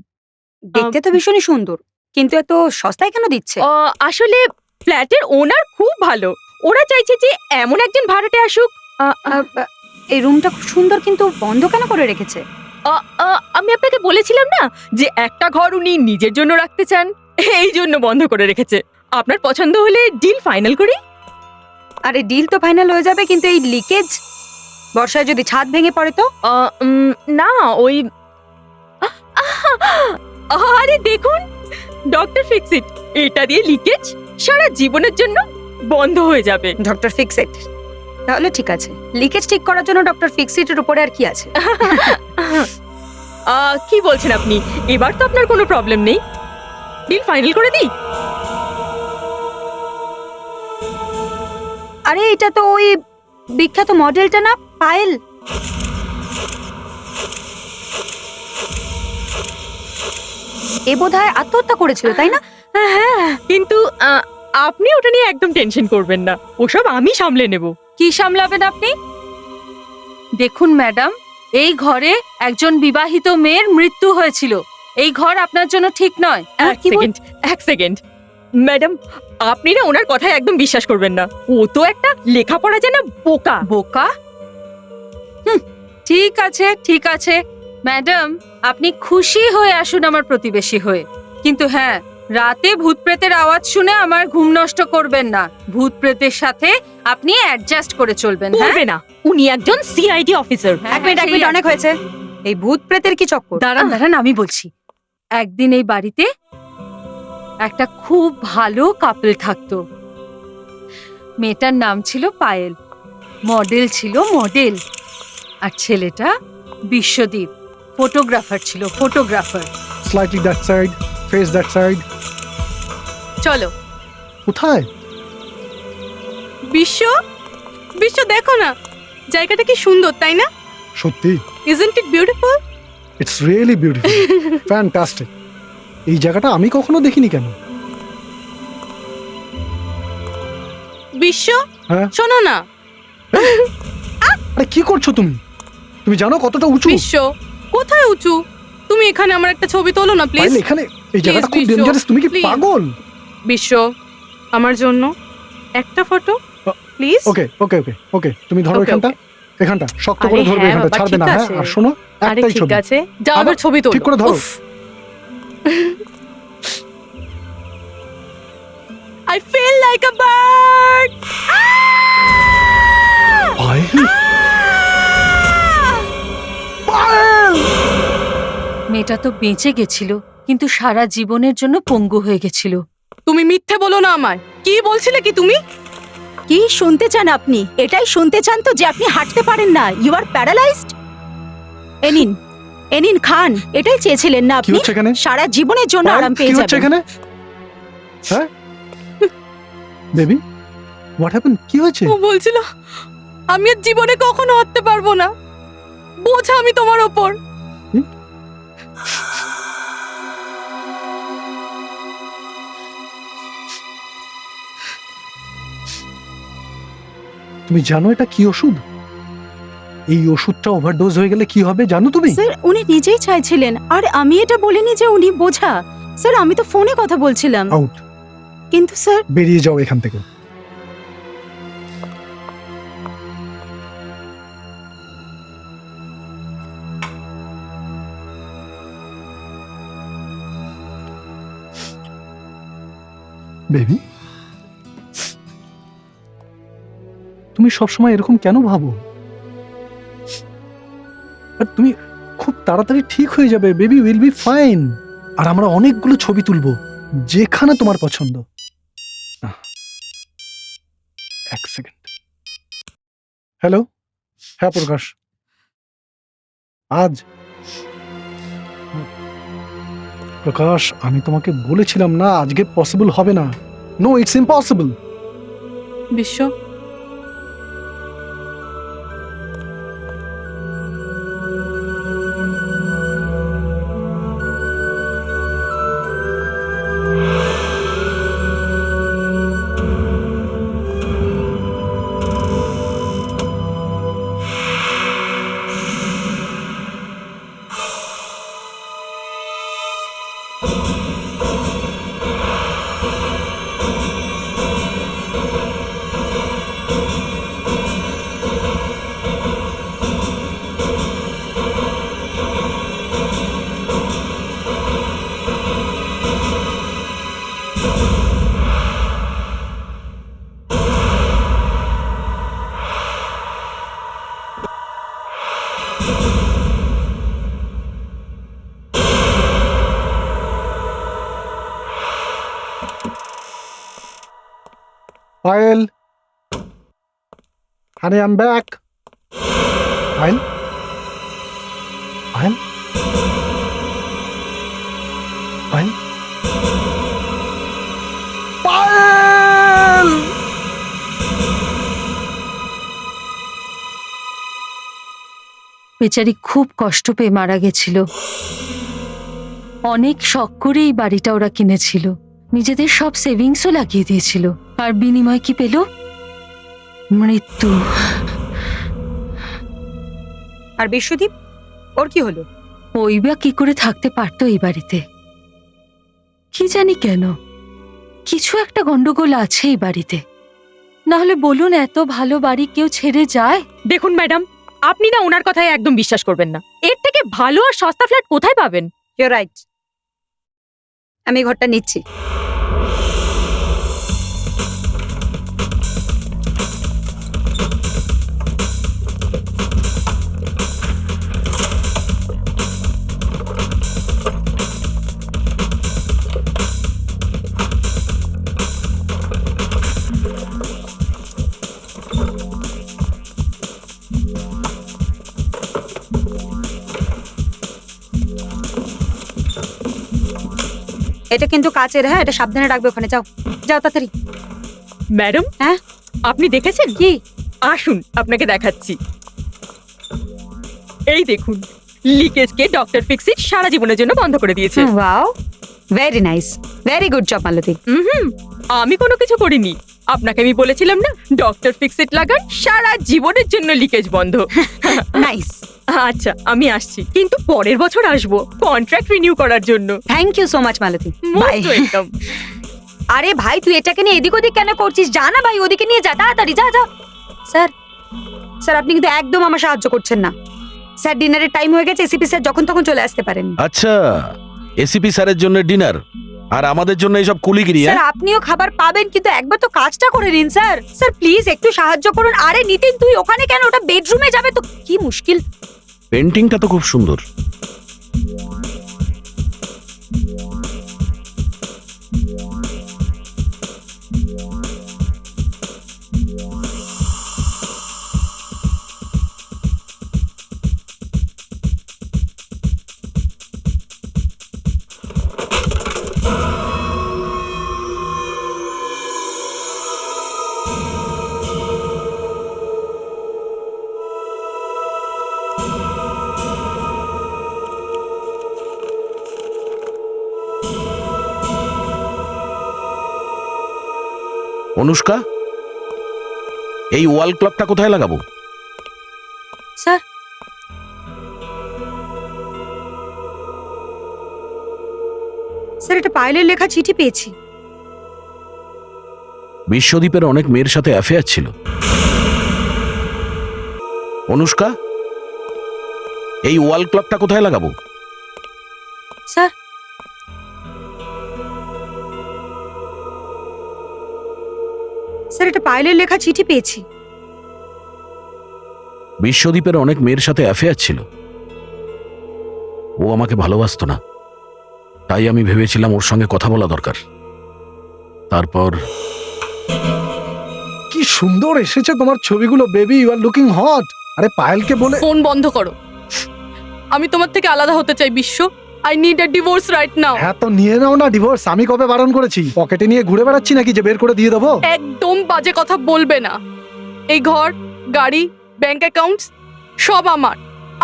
দেখতে তো ভীষণই সুন্দর, কিন্তু এত সস্তায় কেন দিচ্ছে? আসলে ফ্ল্যাটের ওনার খুব ভালো, ওরা চাইছে যে এমন একজন ভাড়াটে আসুক। এই রুমটা খুব সুন্দর, কিন্তু বন্ধ কেন করে রেখেছে? আমি আপনাকে বলেছিলাম না যে একটা ঘর উনি নিজের জন্য রাখতে চান, এই জন্য বন্ধ করে রেখেছে। আপনার পছন্দ হলে ডিল ফাইনাল করি। আরে ডিল তো ফাইনাল হয়ে যাবে, কিন্তু এই লিকেজ, বর্ষায় যদি ছাদ ভেঙে পড়ে তো? না ওই আরে দেখুন ডক্টর ফিক্সিট, এটা দিয়ে লিকেজ সারা জীবনের জন্য বন্ধ হয়ে যাবে। ডক্টর ফিক্সিট তাহলে ঠিক আছে। লিকেজ ঠিক করার জন্য ডক্টর ফিক্সিটের উপরে আর কি আছে? কি বলছেন আপনি? এবার তো আপনার কোনো প্রবলেম নেই। ডিল ফাইনাল করে দিই। আরে এটা তো ওই বিখ্যাত মডেলটা না, পায়েল। এ বোধহয় আত্মহত্যা করেছিল, তাই না? হ্যাঁ, কিন্তু আপনি ওটা নিয়ে একদম টেনশন করবেন না, ওসব আমি সামলে নেব। কি সামলাবেন আপনি? দেখুন ম্যাডাম, এই ঘরে একজন বিবাহিত মেয়ের মৃত্যু হয়েছিল। এই ঘর আপনার জন্য ঠিক নয়। এক সেকেন্ড ম্যাডাম, আপনি না ওনার কথায় একদম বিশ্বাস করবেন না। ও তো একটা লেখাপড়া জানা বোকা। বোকা? ঠিক আছে ঠিক আছে ম্যাডাম, আপনি খুশি হয়ে আসুন আমার প্রতিবেশী হয়ে, কিন্তু হ্যাঁ, রাতে ভূত প্রেতের আওয়াজ শুনে আমার ঘুম নষ্ট করবেন না। ভূত প্রেতের সাথে আপনি অ্যাডজাস্ট করে চলবেন। করবে না, উনি একজন সিআইডি অফিসার। এক মিনিট অনেক হয়েছে। এই ভূত প্রেতের কি চক্কর? দাঁড়ান দাঁড়ান, আমি বলছি। একদিন এই বাড়িতে একটা খুব ভালো কাপল থাকতো। মেয়েটার নাম ছিল পায়েল, মডেল ছিল মডেল, আর ছেলেটা বিশ্বদীপ, ফটোগ্রাফার ছিল, photographer. Slightly that side, face that side. চলো। কোথায়? বিশ্ব, বিশ্ব দেখো না, জায়গাটা কি সুন্দর, তাই না? সত্যি? Isn't it beautiful? It's really beautiful. Fantastic. এই জায়গাটা আমি কখনো দেখিনি কেন? বিশ্ব, হ্যাঁ? শোনো না। আরে কি করছো তুমি? তুমি জানো কতটা উঁচু? বিশ্ব, কোথায় উঁচু? তুমি এখানে আমার একটা ছবি তোলো না প্লিজ। পায়েল, এখানে এই জায়গাটা খুব বিশ্ব, ডেঞ্জারাস। তুমি কি please. পাগল? বিশ্ব, আমার জন্য একটা ফটো প্লিজ। ওকে ওকে ওকে ওকে, তুমি ধরো Okay, এখানটা, এখানটা শক্ত করে আরে ধরবে, হ্যাঁ এখানটা বাবা, ছাড়বে না। ঠিক হ্যাঁ, আছে। আর শোনো, আরে একটাই ঠিক ছবি। আছে, যাও আবার আবার ছবি তোলো। ঠিক করে ধরো। I feel like a bird. Payel, Payel! মেয়েটা তো বেঁচে গেছিল, কিন্তু সারা জীবনের জন্য পঙ্গু হয়ে গেছিল। তুমি মিথ্যে বলো না আমায়। কি বলছিলে কি তুমি? কি শুনতে চান আপনি? এটাই শুনতে চান তো, যে আপনি হাঁটতে পারেন না, ইউ আর প্যারালাইজড? এনিন, এনিন খান, এটাই চেয়েছিলেন না কি আপনি? হচ্ছে এখানে? সারা জীবনের জন্য পায়েল, আরাম কি পেয়ে হচ্ছে যাবেন। এখানে? হ্যাঁ বেবি, হোয়াট হ্যাপেন্ড? কি হয়েছে? ও বলছিল আমি আর জীবনে কখনো হাঁটতে পারবো না, বোঝা আমি তোমার ওপর। তুমি জানো এটা কি ওষুধ? এই ওষুধটা ওভারডোজ হয়ে গেলে কি হবে জানো তুমি? স্যার, উনি নিজেই চাইছিলেন, আর আমি এটা বলিনি যে উনি বোঝা। স্যার, আমি তো ফোনে কথা বলছিলাম। আউট, কিন্তু স্যার, বেরিয়ে যাও এখান থেকে। বেবি, তুমি সবসময় এরকম কেন ভাবো? আর তুমি খুব তাড়াতাড়ি ঠিক হয়ে যাবে। Baby will be fine. আর আমরা অনেকগুলো ছবি তুলবো, যেখানে তোমার পছন্দ। এক সেকেন্ড। হ্যালো, হ্যাঁ প্রকাশ, আজ প্রকাশ, আমি তোমাকে বলেছিলাম না আজকে পসিবল হবে না। No, it's impossible. Bishwa, Payel, Honey, I'm back. Payal? Payal? Payal? Payal! বেচারি খুব কষ্ট পেয়ে মারা গেছিল। অনেক শখ করে এই বাড়িটা ওরা কিনেছিল, নিজেদের সব সেভিংসও লাগিয়ে দিয়েছিল, আর বিনিময় কি পেল? মৃত্যু। আর বিশ্বদীপ, ওর কি হলো? ওই বা কি করে থাকতে পারতো এই বাড়িতে? কি জানি কেন, কিছু একটা গন্ডগোল আছে এই বাড়িতে। না হলে বলুন, এত ভালো বাড়ি কেউ ছেড়ে যায়? দেখুন ম্যাডাম, আপনি না ওনার কথায় একদম বিশ্বাস করবেন না। এর থেকে ভালো আর সস্তা ফ্ল্যাট কোথায় পাবেন? ইউর রাইট, আমি এই ঘরটা নিচ্ছি। এটা কিন্তু কাচের, হ্যাঁ, এটা সাবধানে রাখবে ওখানে। যাও যাও তাড়াতাড়ি। ম্যাডাম, হ্যাঁ আপনি দেখেছেন কি? আসুন আপনাকে দেখাচ্ছি। এই দেখুন, লিকেজকে ডক্টর ফিক্সিট সারা জীবনের জন্য বন্ধ করে দিয়েছে। Wow, very nice, very good job Malati. আমি কোনো কিছু করিনি, আপনাকে আমি বলেছিলাম না ডক্টর ফিক্সিট লাগান, সারা জীবনের জন্য লিকেজ বন্ধ। নাইস। আচ্ছা আমি আসছি, কিন্তু পরের বছর আসবো কন্ট্রাক্ট রিনিউ করার জন্য। Thank you so much Malati. Bye. Most welcome. আরে ভাই, তুই এটাকে নিয়ে এদিক ওদিক কেন করছিস? যা না ভাই, ওদিকে নিয়ে যা তাড়াতাড়ি, যা যা। স্যার, স্যার আপনি কিন্তু একদম আমার সাহায্য করছেন না। স্যার ডিনারের টাইম হয়ে গেছে, এসিপি স্যার যখন তখন চলে আসতে পারেন। আচ্ছা, এসিপি স্যারের জন্য ডিনার আর আমাদের জন্য এইসব কুলিগিরি? স্যার আপনিও খাবার পাবেন, কিন্তু একবার তো কাজটা করে নিন স্যার। স্যার প্লিজ একটু সাহায্য করুন। আরে নিতিন, তুই ওখানে কেন? ওটা বেডরুমে যাবে তো, কি মুশকিল। পেন্টিংটা তো খুব সুন্দর। অনুষ্কা, এই ওয়াল ক্লকটা কোথায় লাগাবো? স্যার, স্যার এটা পায়েলের লেখা চিঠি পেয়েছি। বিশ্বদীপের অনেক মেয়ের সাথে অ্যাফেয়ার ছিল। অনুষ্কা, এই ওয়াল ক্লকটা কোথায় লাগাবো? স্যার, স্যার এটা পায়েলের লেখা চিঠি পেয়েছি। বিশ্বদীপের অনেক মেয়ের সাথে অ্যাফেয়ার ছিল। ও আমাকে ভালোবাসতো না, তাই আমি ভেবেছিলাম ওর সঙ্গে কথা বলা দরকার। তারপর কি সুন্দর এসেছে তোমার ছবিগুলো baby, you are looking hot. আরে পায়েলকে বলে ফোন বন্ধ করো। আমি তোমার থেকে আলাদা হতে চাই বিশ্ব। I need a divorce right now. হ্যাঁ তো নিয়ে নাও না ডিভোর্স। আমি কবে বারণ করেছি? পকেটে নিয়ে ঘুরে বেড়াচ্ছি নাকি যে বের করে দিয়ে দেবো? একদম বাজে কথা বলবে না। এই ঘর, গাড়ি, ব্যাংক অ্যাকাউন্টস সব আমার।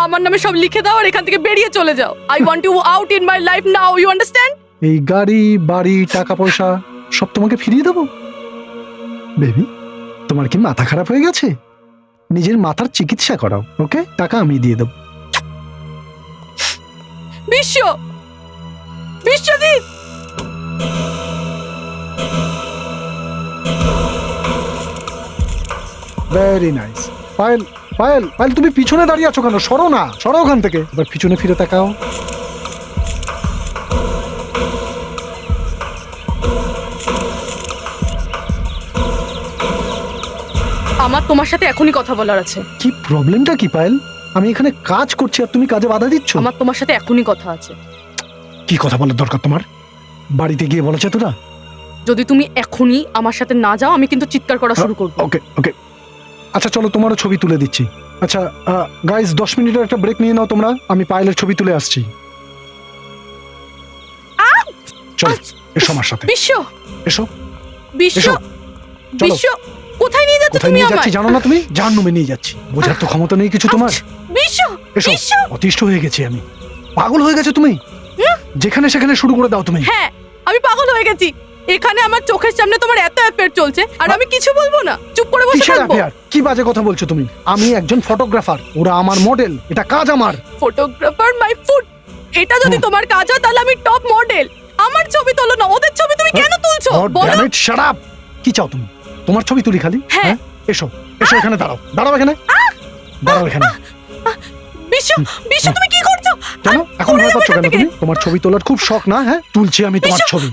আমার নামে সব লিখে দাও আর এখান থেকে বেরিয়ে চলে যাও। I want you out in my life now, you understand? এই গাড়ি, বাড়ি, টাকা পয়সা সব তোমাকে ফিরিয়ে দেবো? বেবি, তোমার কি মাথা খারাপ হয়ে গেছে? নিজের মাথার চিকিৎসা করাও, ওকে? টাকা আমি দিয়ে দেবো। বিশ্ব, বিশ্বদীপ, ভেরি নাইস। পায়েল, পায়েল, পায়েল তুমি পিছনে দাঁড়িয়ে আছো কেন? সরো না, সরো ওখান থেকে। এবার পিছনে ফিরে তাকাও। আমার তোমার সাথে এখনই কথা বলার আছে। কি প্রবলেমটা কি পায়েল? আমি এখানে কাজ করছি আর তুমি কাজে বাধা দিচ্ছ। আমার তোমার সাথে এখনই কথা আছে। কি কথা বলার দরকার তোমার? বাড়িতে গিয়ে বলেছে তো না? যদি তুমি এখনই আমার সাথে না যাও, আমি কিন্তু চিৎকার করা শুরু করব। ওকে ওকে আচ্ছা চলো, তোমারও ছবি তুলে দিচ্ছি। আচ্ছা গাইজ, 10 মিনিটের একটা ব্রেক নিয়ে নাও তোমরা, আমি পায়েলের ছবি তুলে আসছি। চলো এসো আমার সাথে, বিশ্ব, এসো বিশ্ব, এসো, চলো। বিশ্ব, কোথায় নিয়ে যাচ্ছ কোথায় তুমি নিয়ে আমায়? যাচ্ছি জানো না তুমি? জাহান্নামে নিয়ে যাচ্ছি। বোঝার তো ক্ষমতা নেই কিছু তোমার। বিশ্ব, এসো, বিশ্ব, অতিষ্ঠ হয়ে গেছি আমি। পাগল হয়ে গেছো তুমি, যেখানে সেখানে শুরু করে দাও তুমি। হ্যাঁ আমি পাগল হয়ে গেছি। এখানে আমার চোখের সামনে তোমার এত অ্যাফেয়ার চলছে আর আমি কিছু বলবো না, চুপ করে বসে কিসের থাকবো? affair? কি বাজে কথা বলছো তুমি? আমি একজন ফটোগ্রাফার, ওরা আমার মডেল, এটা কাজ আমার। ফটোগ্রাফার মাই ফুড, এটা যদি তোমার কাজ হয় তাহলে আমি টপ মডেল। আমার ছবি তোলো না, ওদের ছবি তুমি কেন তুলছো God বলো? damn it, shut up! কি চাও তুমি? তোমার ছবি তুলি খালি? হ্যাঁ। এসো, এসো এখানে দাঁড়াও, দাঁড়াও এখানে, দাঁড়াও এখানে। বিশ্ব, বিশ্ব তুমি কি করছো? কেন এখন ভয় পাচ্ছ কেন তুমি? তোমার ছবি তোলার খুব শখ না? হ্যাঁ, তুলছি আমি তোমার বিশ্ব- ছবি।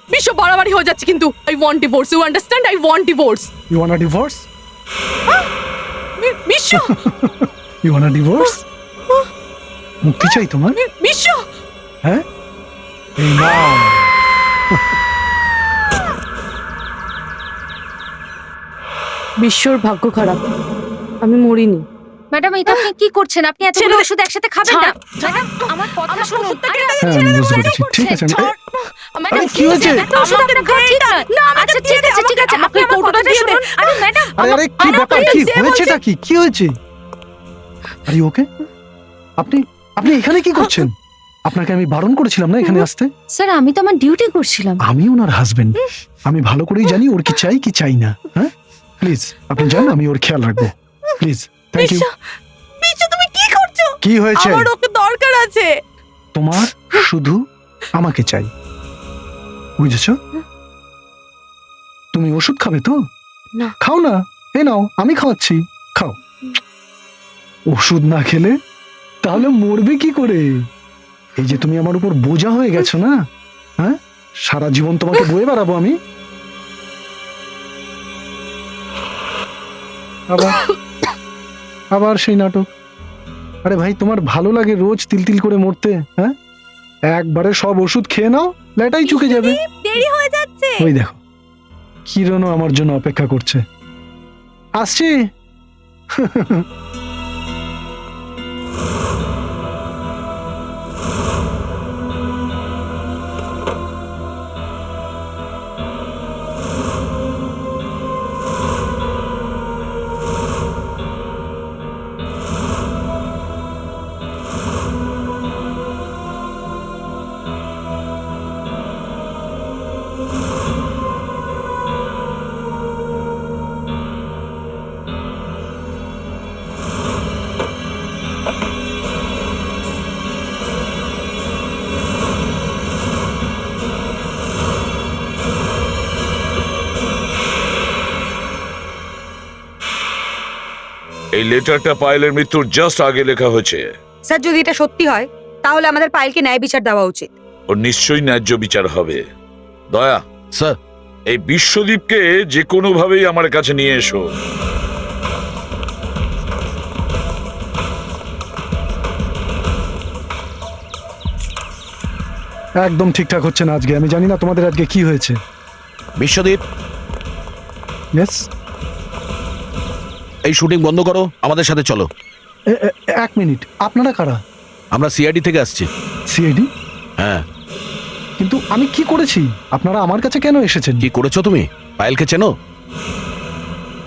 বিশ্ব বাড়াবাড়ি হয়ে যাচ্ছে কিন্তু। I want divorce, you understand? I want divorce. You want a divorce? বিশ্ব, You want a divorce? মুক্তি চাই তোমার? বিশ্ব, হ্যাঁ, এই নাও। বিশ্বর ভাগ্য খারাপ, আমি মরিনি। ম্যাডাম, এটা আপনি কি করছেন? আপনি এতগুলো ছেড়ে দে। ওষুধ একসাথে খাবেন না। ম্যাডাম, আমার কথা শুনুন। আরে, হ্যাঁ, আমি বুঝতে পেরেছি। ঠিক আছে, আমি- ম্যাডাম, আরে, কি হয়েছে? এত ওষুধ আপনার খাওয়া ঠিক নয়। আচ্ছা ঠিক আছে, ঠিক আছে, আপনি আমার কথাটা শুনুন। আরে ম্যাডাম, আরে আরে, কি ব্যাপার? কি হয়েছেটা কি? কি হয়েছে? আরে ওকে, আপনি আপনি এখানে কি করছেন? আপনাকে আমি বারণ করেছিলাম না এখানে আসতে? স্যার আমি তো আমার ডিউটি করছিলাম। আমি ওনার হাজবেন্ড, আমি ভালো করেই জানি ওর কি চাই কি চাই না। হ্যাঁ, প্লিজ আপনি যান, আমি ওর খেয়াল রাখবো। Please, thank you. Biswa, Biswa তুমি কি করছো? কি হয়েছে? আমার ওকে দরকার আছে। তোমার শুধু আমাকে চাই, বুঝেছো? তুমি ওষুধ খাবে তো? না। খাও না, এ নাও আমি খাওয়াচ্ছি, খাও। ওষুধ না খেলে তাহলে মরবে কি করে? এই যে তুমি আমার উপর বোঝা হয়ে গেছো না, হ্যাঁ, সারা জীবন তোমাকে বয়ে বেড়াবো আমি। আবার আবার সেই নাটক। আরে ভাই, তোমার ভালো লাগে রোজ তিল তিল করে মরতে? হ্যাঁ, একবারে সব ওষুধ খেয়ে নাও, লেটাই চুকে যাবে। দেরি হয়ে যাচ্ছে। ওই দেখো, কিরণও আমার জন্য অপেক্ষা করছে। আসছি। এই লেটারটা পায়েলের মৃত্যুর জাস্ট আগে লেখা হয়েছে। স্যার যদি এটা সত্যি হয় তাহলে আমাদের পায়েলকে ন্যায় বিচার দেওয়া উচিত। ওর নিশ্চয়ই ন্যায্য বিচার হবে। দয়া, স্যার, এই বিশ্বদীপকে যে কোনো ভাবেই আমার কাছে নিয়ে এসো। একদম ঠিকঠাক হচ্ছে না আজকে। আমি জানি না তোমাদের আজকে কি হয়েছে। বিশ্বদীপ, ইয়েস, এই শুটিং বন্ধ করো, আমাদের সাথে চলো। এক মিনিট, আপনারা কারা? আমরা সিআইডি থেকে আসছি। সিআইডি? হ্যাঁ। কিন্তু আমি কি করেছি? আপনারা আমার কাছে কেন এসেছেন? কি করেছো তুমি? পায়েলকে চেনো?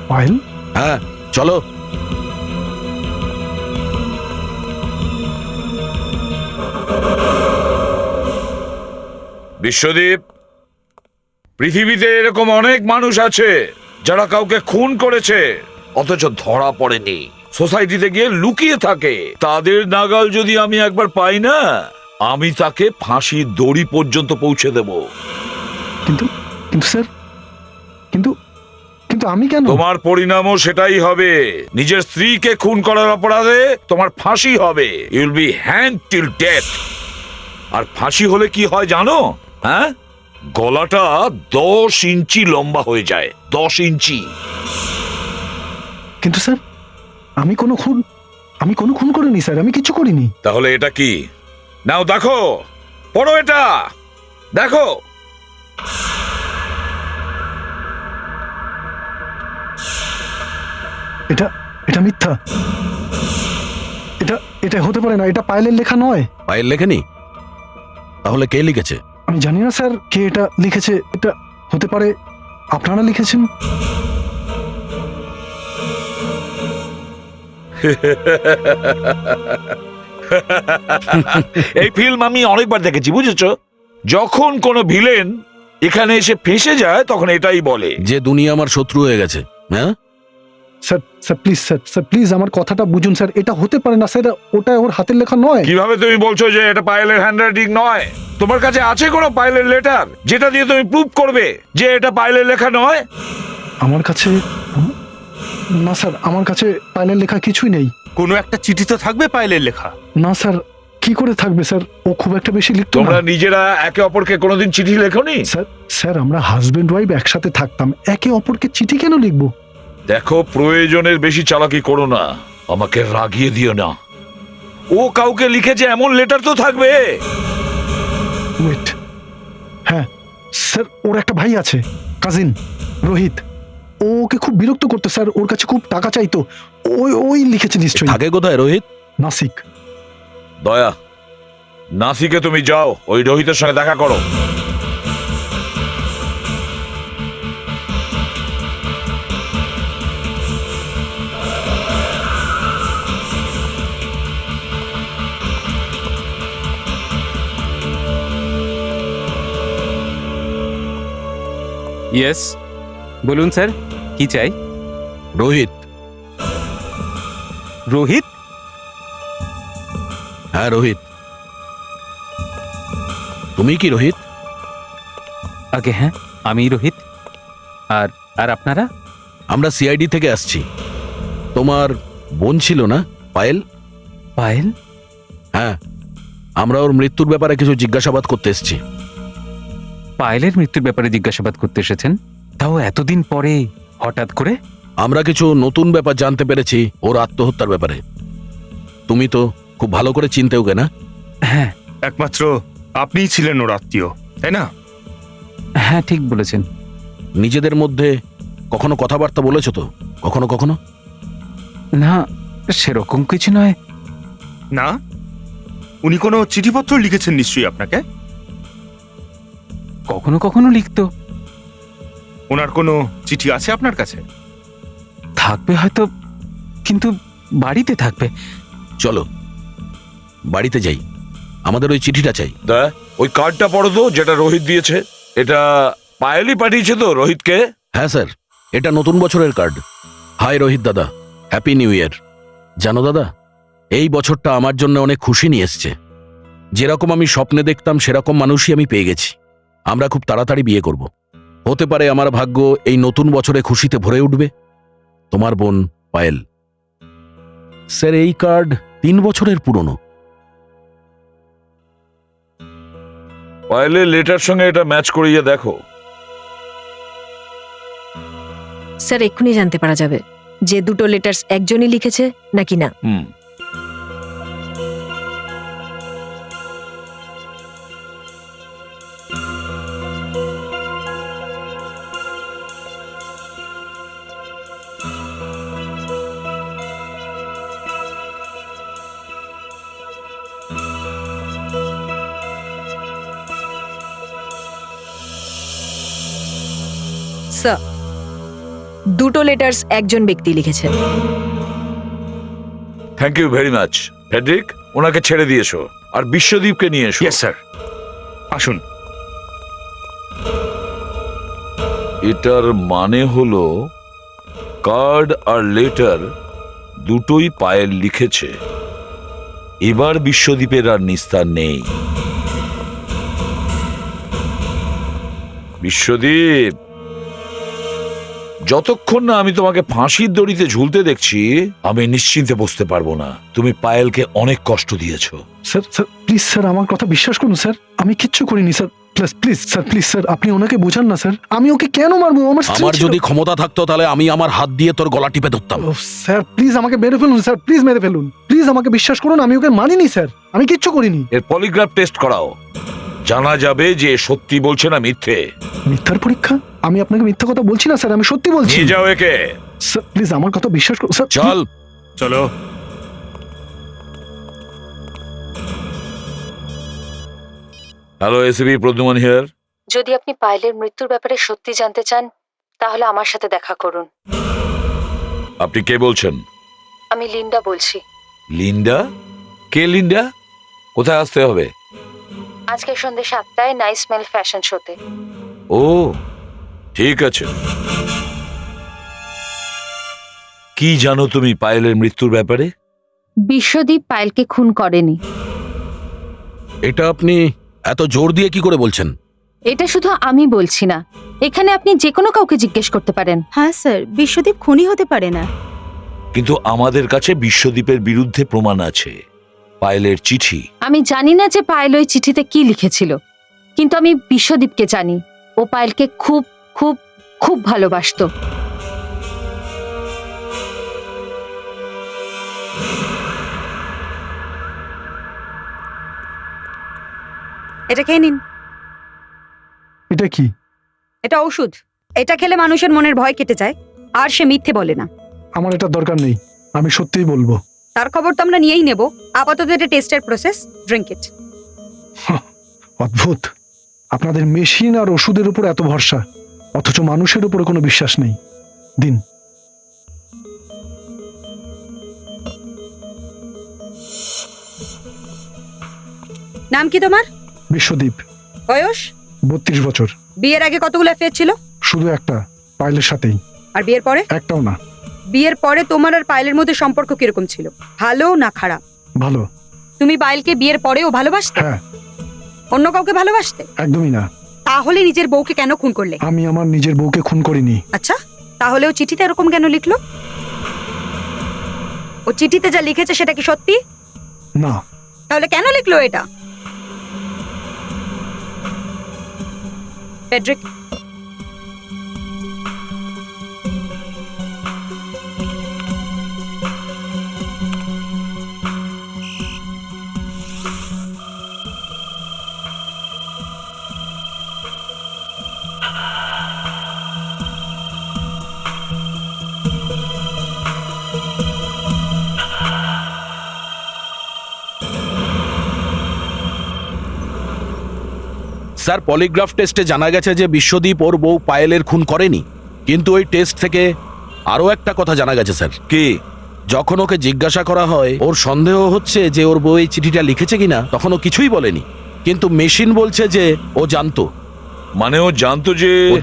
পায়েল? হ্যাঁ, চলো। বিশ্বদীপ, পৃথিবীতে এরকম অনেক মানুষ আছে যারা কাউকে খুন করেছে অথচ ধরা পড়েনি, সোসাইটিতে গিয়ে লুকিয়ে থাকে। তাদের নাগাল যদি আমি একবার পাই না, আমি তাকে ফাঁসির দড়ি পর্যন্ত পৌঁছে দেব। কিন্তু কিন্তু স্যার, কিন্তু কিন্তু আমি কেন? তোমার পরিণামও সেটাই হবে। নিজের স্ত্রীকে খুন করার অপরাধে তোমার ফাঁসি হবে। You'll be hanged till death. আর ফাঁসি হলে কি হয় জানো? হ্যাঁ, গলাটা 10 ইঞ্চি লম্বা হয়ে যায়। 10 ইঞ্চি। কিন্তু স্যার, আমি কোনো খুন করিনি স্যার, আমি কিছু করিনি। তাহলে এটা কি? নাও দেখো, পড়ো এটা, দেখো। এটা এটা মিথ্যা। এটা এটা হতে পারে না, এটা পায়েলের লেখা নয়। পায়েল লেখেনি? তাহলে কে লিখেছে? আমি জানি না স্যার কে এটা লিখেছে। এটা হতে পারে আপনারা লিখেছেন। এই ফিল্ম আমি অনেকবার দেখেছি, বুঝেছো? যখন কোনো ভিলেন এখানে এসে ফেঁসে যায় তখন এটাই বলে যে দুনিয়া আমার শত্রু হয়ে গেছে। হ্যাঁ sir sir please sir sir please আমার কথাটা বুঝুন স্যার। এটা হতে পারে না স্যার, ওটা ওর হাতের লেখা নয়। কিভাবে তুমি বলছো যে এটা পায়েলের হ্যান্ডরাইটিং নয়? তোমার কাছে আছে কোনো পায়েলের লেটার যেটা দিয়ে তুমি প্রুভ করবে যে এটা পায়েলের লেখা নয়? আমার কাছে না স্যার, আমার কাছে পায়েলের লেখা কিছুই নেই। কোনো একটা চিঠি তো থাকবে পায়েলের লেখা। না স্যার, কি করে থাকবে স্যার? ও খুব একটা বেশি লিখতো তোমরা না। নিজেরা একে অপরকে কোনোদিন চিঠি লেখোনি? স্যার স্যার আমরা হাজবেন্ড ওয়াইফ একসাথে থাকতাম, একে অপরকে চিঠি কেন লিখবো? দেখো, প্রয়োজনের বেশি চালাকি করো না, আমাকে রাগিয়ে দিও না। ও কাউকে লিখেছে এমন লেটার তো থাকবে। ওয়েট, হ্যাঁ স্যার, ওর একটা ভাই আছে, কাজিন রোহিত। ও ওকে খুব বিরক্ত করতো স্যার, ওর কাছে খুব টাকা চাইতো। ওই ওই লিখেছে নিশ্চয়ই। থাকে কোথায় রোহিত? নাসিক। দয়া, নাসিকে তুমি যাও, ওই রোহিতের সঙ্গে দেখা করো। ইয়েস, বলুন স্যার, কি চাই? রোহিত। রোহিত? হ্যাঁ রোহিত। তুমি কি রোহিত? আগে হ্যাঁ, আমি রোহিত। আর আর আপনারা? আমরা সিআইডি থেকে আসছি। তোমার বোন ছিল না পায়েল? পায়েল? হ্যাঁ, আমরা ওর মৃত্যুর ব্যাপারে কিছু জিজ্ঞাসাবাদ করতে এসেছি। পায়েলের মৃত্যুর ব্যাপারে জিজ্ঞাসাবাদ করতে এসেছেন? তাও এতদিন পরে হঠাৎ করে? আমরা কিছু নতুন ব্যাপার জানতে পেরেছি ওর আত্মহত্যার ব্যাপারে। তুমি তো খুব ভালো করে চিনতে ওকে, না? হ্যাঁ। একমাত্র আপনিই ছিলেন ওর আত্মীয়, তাই না? হ্যাঁ, ঠিক বলেছেন। নিজেদের মধ্যে কখনো কথাবার্তা বলেছো তো? কখনো কখনো? না, সেরকম কিছু নয়। না? উনি কোনো চিঠিপত্র লিখেছেন নিশ্চয়ই আপনাকে? কখনো কখনো লিখতো। ওনার কোনো চিঠি আছে আপনার কাছে? থাকবে হয়তো, কিন্তু বাড়িতে থাকবে। চলো বাড়িতে যাই, আমাদের ওই চিঠিটা চাই। ওই কার্ডটা পড়ো তো, যেটা রোহিত দিয়েছে। এটা পায়েলই পাঠিয়েছে তো রোহিতকে? হ্যাঁ স্যার, এটা নতুন বছরের কার্ড। হাই রোহিত দাদা, হ্যাপি নিউ ইয়ার। জানো দাদা, এই বছরটা আমার জন্য অনেক খুশি নিয়ে এসছে। যেরকম আমি স্বপ্নে দেখতাম সেরকম মানুষই আমি পেয়ে গেছি। আমরা খুব তাড়াতাড়ি বিয়ে করব। হতে পারে আমার ভাগ্য এই নতুন বছরে খুশিতে ভরে উঠবে। তোমার বোন পায়েল। স্যার, এই কার্ড 3 বছরের পুরনো। পায়েলের লেটার সঙ্গে এটা ম্যাচ করিয়ে দেখো। স্যার, এক্ষুনি জানতে পারা যাবে যে দুটো লেটার্স একজনই লিখেছে নাকি না। স্যার, দুটো লেটার্স একজন ব্যক্তি লিখেছে। Thank you very much. Frederick, ওনাকে ছেড়ে দিয়েছো আর বিশ্বদীপকে নিয়ে এসো। ইয়েস স্যার, আসুন। এটার মানে হলো কার্ড আর লেটার দুটোই পায়েল লিখেছে। এবার বিশ্বদীপের আর নিস্তার নেই। বিশ্বদীপ, যতক্ষণ না আমি তোমাকে ফাঁসির দড়িতে ঝুলতে দেখছি আমি নিশ্চিন্তে বসতে পারবো না। তুমি পায়েলকে অনেক কষ্ট দিয়েছো। স্যার স্যার প্লিজ স্যার, আমার কথা বিশ্বাস করুন স্যার, আমি কিচ্ছু করিনি sir. Please please sir, please sir, আপনি ওনাকে বোঝান না স্যার। আমি ওকে কেন মারবো? আমার স্ত্রী আমার ছিল। যদি ক্ষমতা থাকতো তাহলে আমি আমার হাত দিয়ে তোর গলা টিপে ধরতাম। স্যার প্লিজ আমাকে মেরে ফেলুন স্যার, প্লিজ মেরে ফেলুন। প্লিজ আমাকে বিশ্বাস করুন, আমি ওকে মারিনি স্যার, আমি কিচ্ছু করিনি। এর পলিগ্রাফ টেস্ট করাও, জানা যাবে যে সত্যি বলছে না মিথ্যে। মিথ্যার পরীক্ষা? আমি আপনাকে মিথ্যা কথা বলছি না স্যার, আমি সত্যি বলছি। নিয়ে যাও একে। স্যার প্লিজ আমার কথা বিশ্বাস করুন স্যার। চল। চলো। Hello, ACP Pradyuman here. যদি আপনি পায়েলের মৃত্যুর ব্যাপারে সত্যি জানতে চান তাহলে আমার সাথে দেখা করুন। আপনি কে বলছেন? আমি লিন্ডা বলছি। লিন্ডা? কে লিন্ডা? কোথায় আসতে হবে? আজকে সন্ধ্যে 7টায় নাইস মেল ফ্যাশন শোতে। ও ঠিক আছে। কি জানো তুমি পায়েলের মৃত্যুর ব্যাপারে? বিশ্বদীপ পায়েলকে খুন করেনি। এটা আপনি এত জোর দিয়ে কি করে বলছেন? এটা শুধু আমি বলছি না, এখানে আপনি যে কোনো কাউকে জিজ্ঞেস করতে পারেন। হ্যাঁ স্যার, বিশ্বদীপ খুনি হতে পারে না। কিন্তু আমাদের কাছে বিশ্বদীপের বিরুদ্ধে প্রমাণ আছে, পায়েলের চিঠি। আমি জানি না যে পায়েল ওই চিঠিতে কি লিখেছিল, কিন্তু আমি বিশ্বদীপকে জানি। ও পায়েলকে খুব খুব খুব ভালোবাসতো। এটা খেয়ে নিন। এটা কি? এটা ওষুধ। এটা খেলে মানুষের মনের ভয় কেটে যায়, আর সে মিথ্যে বলে না। আমার এটা দরকার নেই, আমি সত্যিই বলবো। তার খবর তো আমরা নিয়েই নেব। আপাতত এটা টেস্টের প্রসেস, ড্রিঙ্ক ইট। অদ্ভুত, আপনাদের মেশিন আর ওষুধের উপর এত ভরসা, অথচ মানুষের উপরে কোনো বিশ্বাস নেই। দিন। নাম কি তোমার? বিশ্বদীপ। বয়স? 32 বছর। বিয়ের আগে কতগুলো অ্যাফেয়ার ছিল? শুধু একটা, পায়েলের সাথেই। আর বিয়ের পরে? একটাও না। বিয়ের পরে তোমার আর পায়েলের মধ্যে সম্পর্ক কিরকম ছিল? ভালো না খারাপ? ভালো। তুমি পায়েলকে বিয়ের পরেও ভালোবাসতে? হ্যাঁ। অন্য কাউকে ভালোবাসতে? একদমই না। তাহলে নিজের বউকে কেন খুন করলে? আমি আমার নিজের বউকে খুন করিনি। আচ্ছা, তাহলে ও চিঠিতে এরকম কেন লিখলো? ও চিঠিতে যা লিখেছে সেটা কি সত্যি? না। তাহলে কেন লিখলো এটা? ফেডরিক, স্যার, পলিগ্রাফ টেস্টে জানা গেছে যে বিশ্বদীপ ওর বউ পায়েলের খুন করেনি। কিন্তু ওই টেস্ট থেকে আরও একটা কথা জানা গেছে স্যার। কি? যখন ওকে জিজ্ঞাসা করা হয় ওর সন্দেহ হচ্ছে যে ওর বউ এই চিঠিটা লিখেছে কিনা, তখন ও কিছুই বলেনি। কিন্তু মেশিন বলছে যে ও জানতো। মানে ও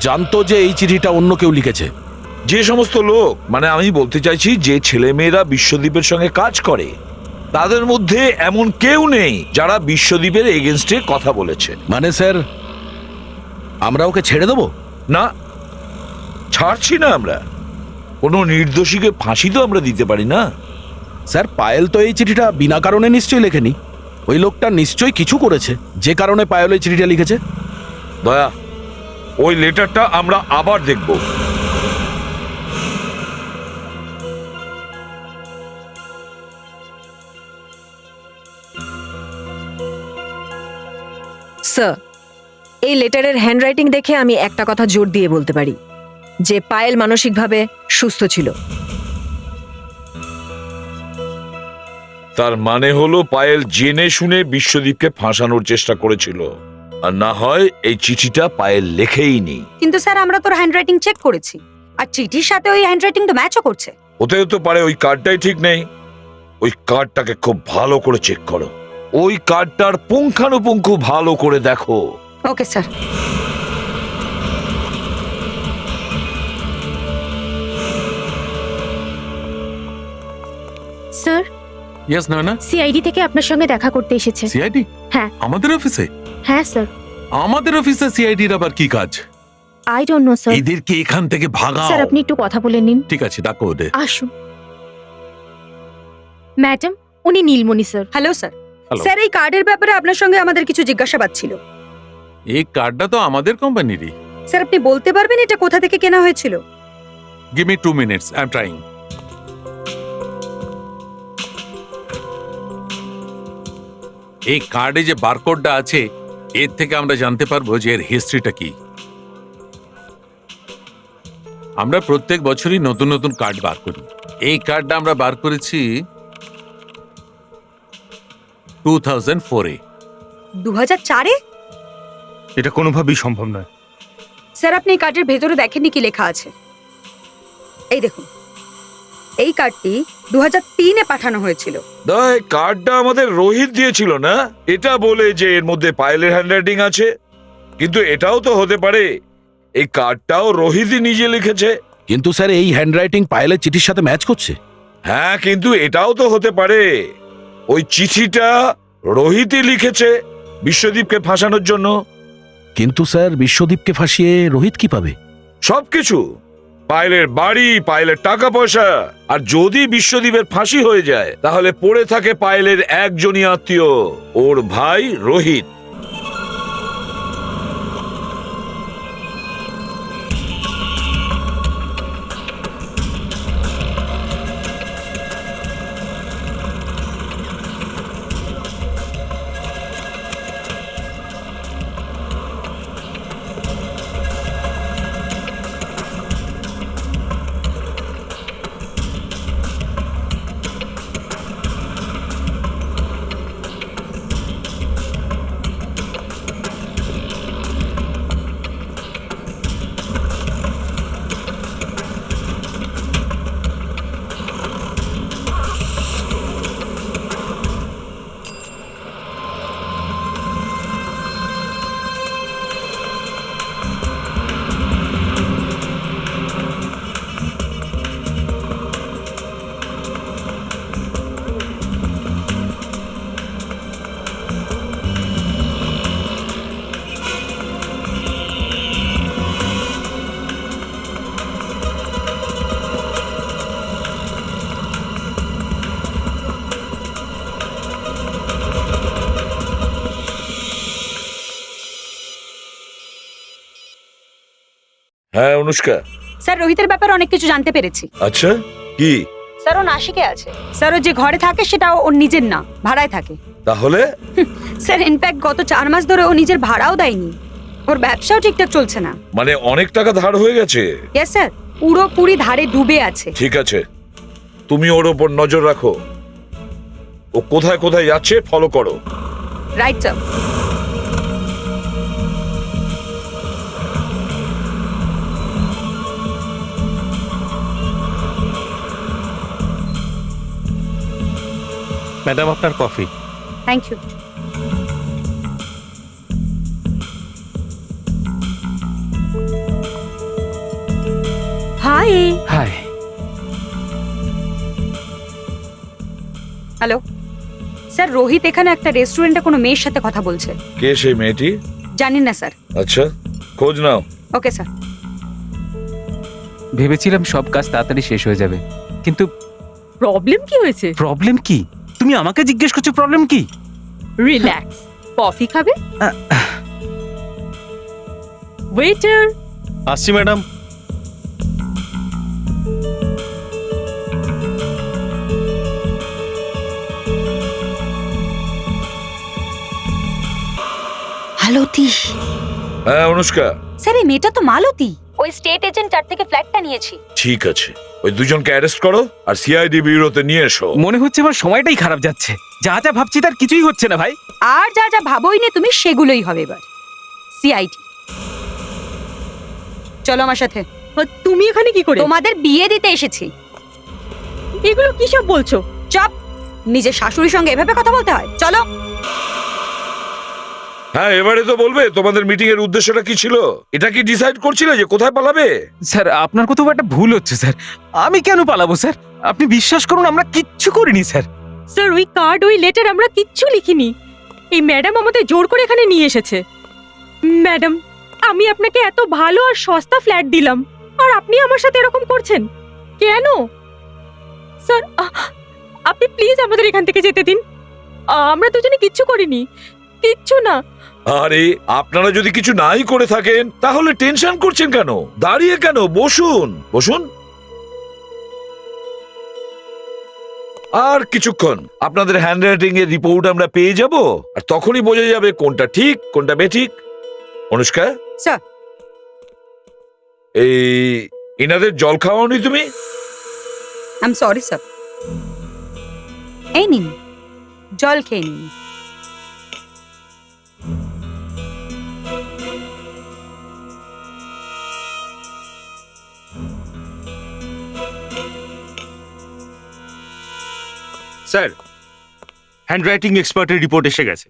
জানতো যে এই চিঠিটা অন্য কেউ লিখেছে। যে সমস্ত লোক, মানে আমি বলতে চাইছি যে ছেলেমেয়েরা বিশ্বদীপের সঙ্গে কাজ করে তাদের মধ্যে এমন কেউ নেই যারা বিশ্বদীপের এগেনস্টে কথা বলেছে। মানে স্যার, আমরা ওকে ছেড়ে দেবো? না, ছাড়ছি না আমরা। কোনো নির্দোষীকে ফাঁসি তো আমরা দিতে পারি না। স্যার, পায়েল তো এই চিঠিটা বিনা কারণে নিশ্চয়ই লেখেনি। ওই লোকটা নিশ্চয়ই কিছু করেছে যে কারণে পায়েল ওই চিঠিটা লিখেছে। দয়া, ওই লেটারটা আমরা আবার দেখব। স্যার, এই লেটারের হ্যান্ডরাইটিং দেখে আমি একটা কথা জোর দিয়ে বলতে পারি যে পায়েল মানসিকভাবে সুস্থ ছিল। তার মানে হলো পায়েল জেনে শুনে বিশ্বদীপকে ফাঁসানোর চেষ্টা করেছিল, আর না হয় এই চিঠিটা পায়েল লেখেইনি। কিন্তু স্যার আমরা তোর হ্যান্ডরাইটিং চেক করেছি, আর চিঠির সাথে ওই হ্যান্ডরাইটিং তো ম্যাচও করছে। হতেও তো পারে ওই কার্ডটাই ঠিক নেই। ওই কার্ডটাকে খুব ভালো করে চেক করো। ওই কার্ডটার পুঙ্খানুপুঙ্খ ভালো করে দেখো। Okay sir. Sir, yes Naina, CID থেকে আপনার সঙ্গে দেখা করতে এসেছে। সিআইডি? হ্যাঁ। আমাদের অফিসে? হ্যাঁ স্যার। আমাদের অফিসে সিআইডির আবার কি কাজ? I don't no sir. এদেরকে এখান থেকে ভাগাও। স্যার আপনি একটু কথা বলে নিন। ঠিক আছে, ডাকো ওদের। আসুন। ম্যাডাম, উনি Nilmoni sir. Hello sir. Hello. Sir এই কার্ডের ব্যাপারে আপনার সঙ্গে আমাদের কিছু জিজ্ঞাসাবাদ ছিল। এই কার্ডটা তো আমাদের কোম্পানিরই। স্যার আপনি বলতে পারবেন এটা কোথা থেকে কেনা হয়েছিল? Give me 2 minutes, I am trying. এই কার্ডে যে বারকোডটা আছে এর থেকে আমরা জানতে পারবো যে এর হিস্ট্রিটা কি। আমরা প্রত্যেক বছরই নতুন নতুন কার্ড বার করি। এই কার্ডটা আমরা বার করেছি 2004-এ। 2004-এ? এটা কোনোভাবেই সম্ভব নয়। স্যার আপনি এই কার্ডের ভেতরে দেখেননি কি লেখা আছে? এই দেখুন, এই কার্ডটি 2003-এ পাঠানো হয়েছিল। এই কার্ডটা আমাদের রোহিত দিয়েছিল না? এটা বলে যে এর মধ্যে পায়েলের হ্যান্ডরাইটিং আছে, কিন্তু এটাও তো হতে পারে এই কার্ডটাও রোহিতই নিজে লিখেছে। কিন্তু স্যার এই হ্যান্ডরাইটিং পায়েলের চিঠির সাথে ম্যাচ করছে। হ্যাঁ, কিন্তু এটাও তো হতে পারে ওই চিঠিটা রোহিতই লিখেছে বিশ্বদীপকে ফাঁসানোর জন্য। কিন্তু স্যার বিশ্বদীপকে ফাঁসিয়ে রোহিত কি পাবে? সবকিছু, পায়েলের বাড়ি, পায়েলের টাকা পয়সা। আর যদি বিশ্বদীপের ফাঁসি হয়ে যায় তাহলে পড়ে থাকে পায়েলের একজনই আত্মীয়, ওর ভাই রোহিত। হ্যাঁ অনুষ্কা। স্যার রোহিতের ব্যাপারে অনেক কিছু জানতে পেরেছি। আচ্ছা, কি? স্যার ও নাসিকে আছে। স্যার ও যে ঘরে থাকে সেটা ওর নিজের না, ভাড়ায় থাকে। তাহলে? স্যার ইনফ্যাক্ট গত 4 মাস ধরে ও নিজের ভাড়াও দেয়নি। ওর ব্যবসাও ঠিকঠাক চলছে না। মানে অনেক টাকা ধার হয়ে গেছে? ইয়েস স্যার, পুরোপুরি ধারে ডুবে আছে। ঠিক আছে, তুমি ওর উপর নজর রাখো। ও কোথায় কোথায় যাচ্ছে ফলো করো। Right sir. ম্যাডাম আপনার কফি। Thank you. Hi. Hi. Hello sir, Rohit এখানে একটা রেস্টুরেন্টে কোনো মেয়ের সাথে কথা বলছে। কে সেই মেয়েটি? জানি না স্যার। আচ্ছা, খোঁজ নাও। Okay sir. ভেবেছিলাম সব কাজ তাড়াতাড়ি শেষ হয়ে যাবে, কিন্তু প্রবলেম কি হয়েছে? প্রবলেম কি? তুমি আমাকে জিজ্ঞেস করছো প্রবলেম কি? রিল্যাক্স। কফি খাবে? ওয়েটার। আসছি ম্যাডাম। মালতী। হ্যাঁ অনুষ্কা। স্যার এই মেয়েটা তো মালতী, ওই স্টেট এজেন্ট যার থেকে ফ্ল্যাটটা নিয়েছি। ঠিক আছে, ওই দুজনকে অ্যারেস্ট করো আর সিআইডি ব্যুরোতে নিয়ে এসো। মনে হচ্ছে আমার সময়টাই খারাপ যাচ্ছে, যা যা ভাবছি তার কিছুই হচ্ছে না ভাই। আর যা যা ভাবোই না তুমি সেগুলোই হবে এবার। সিআইডি চলো আমার সাথে। তুমি এখানে কি করে? তোমাদের বিয়ে দিতে এসেছি। এগুলো কি সব বলছো? চুপ। নিজের শাশুড়ির সঙ্গে এভাবে কথা বলতে হয়? চলো। হ্যাঁ, এবারে তো বলবে তোমাদের মিটিং এর উদ্দেশ্যটা কি ছিল? এটা কি ডিসাইড করছিলে যে কোথায় পালাবে? স্যার আপনার কোথাও একটা ভুল হচ্ছে স্যার। আমি কেন পালাবো স্যার? আপনি বিশ্বাস করুন আমরা কিচ্ছু করিনি স্যার। স্যার ওই কার্ড ওই লেটার আমরা কিচ্ছু লিখিনি। এই ম্যাডাম আমাদের জোর করে এখানে নিয়ে এসেছে। ম্যাডাম, আমি আপনাকে এত ভালো আর সস্তা ফ্ল্যাট দিলাম আর আপনি আমার সাথে এরকম করছেন কেন? স্যার আপনি প্লিজ আমাদের এখান থেকে যেতে দিন। আমরা দুজনে কিচ্ছু করিনি, কিচ্ছু না। আরে আপনারা যদি কিছু নাই করে থাকেন তাহলে টেনশন করছেন কেন? দাঁড়িয়ে কেন? বসুন বসুন। আর কিছুক্ষণ আপনাদের হ্যান্ডরাইটিং এর রিপোর্ট আমরা পেয়ে যাব আর তখনই বোঝা যাবে কোনটা ঠিক কোনটা বেঠিক। অনুষ্কা স্যার, এই এনাদের জল খাওয়াওনি তুমি? I am sorry sir. এই নিন, জল খেয়ে নিন। স্যার, হ্যান্ডরাইটিং এক্সপার্টের রিপোর্ট এসে গেছে।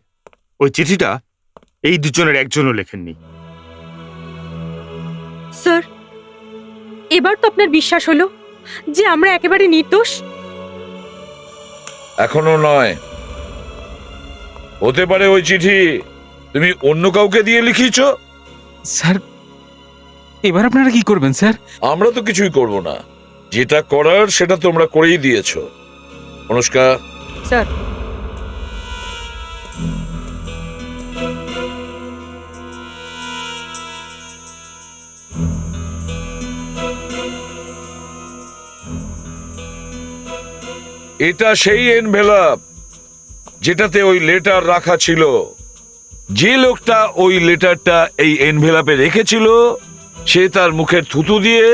ওই চিঠিটা এই দুজনের একজনও লেখেননি। স্যার, এবার তো আপনার বিশ্বাস হলো যে আমরা একেবারে নির্দোষ? এখনো নয়, হতে পারে ওই চিঠি তুমি অন্য কাউকে দিয়ে লিখিয়েছ। স্যার, এবার আপনারা কি করবেন স্যার? আমরা তো কিছুই করব না, যেটা করার সেটা তোমরা করেই দিয়েছো। অনুষ্কা, স্যার। এটা সেই এনভেলপ যেটাতে ওই লেটার রাখা ছিল। যে লোকটা ওই লেটারটা এই এনভেলপে রেখেছিল সে তার মুখের থুতু দিয়ে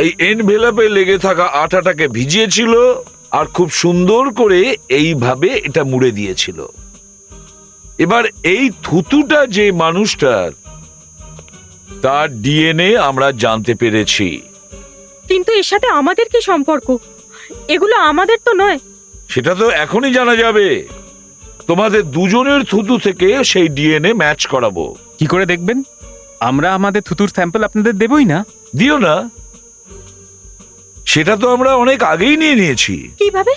এই এনভেলপে লেগে থাকা আটাটাকে ভিজিয়েছিল আর খুব সুন্দর করে এইভাবে এটা মুড়ে দিয়েছিল। এবার এই থুতুটা যে মানুষটার, তার ডিএনএ আমরা জানতে পেরেছি। কিন্তু এর সাথে আমাদের কি সম্পর্ক? এগুলো আমাদের তো নয়। সেটা তো এখনই জানা যাবে। তোমাদের দুজনের থুতু থেকে সেই ডিএনএ ম্যাচ করাবো। কি করে দেখবেন? আমরা আমাদের থুতুর স্যাম্পল আপনাদের দেবই না। দিও না, সেটা তো আমরা অনেক আগেই নিয়ে নিয়েছি। কিভাবে?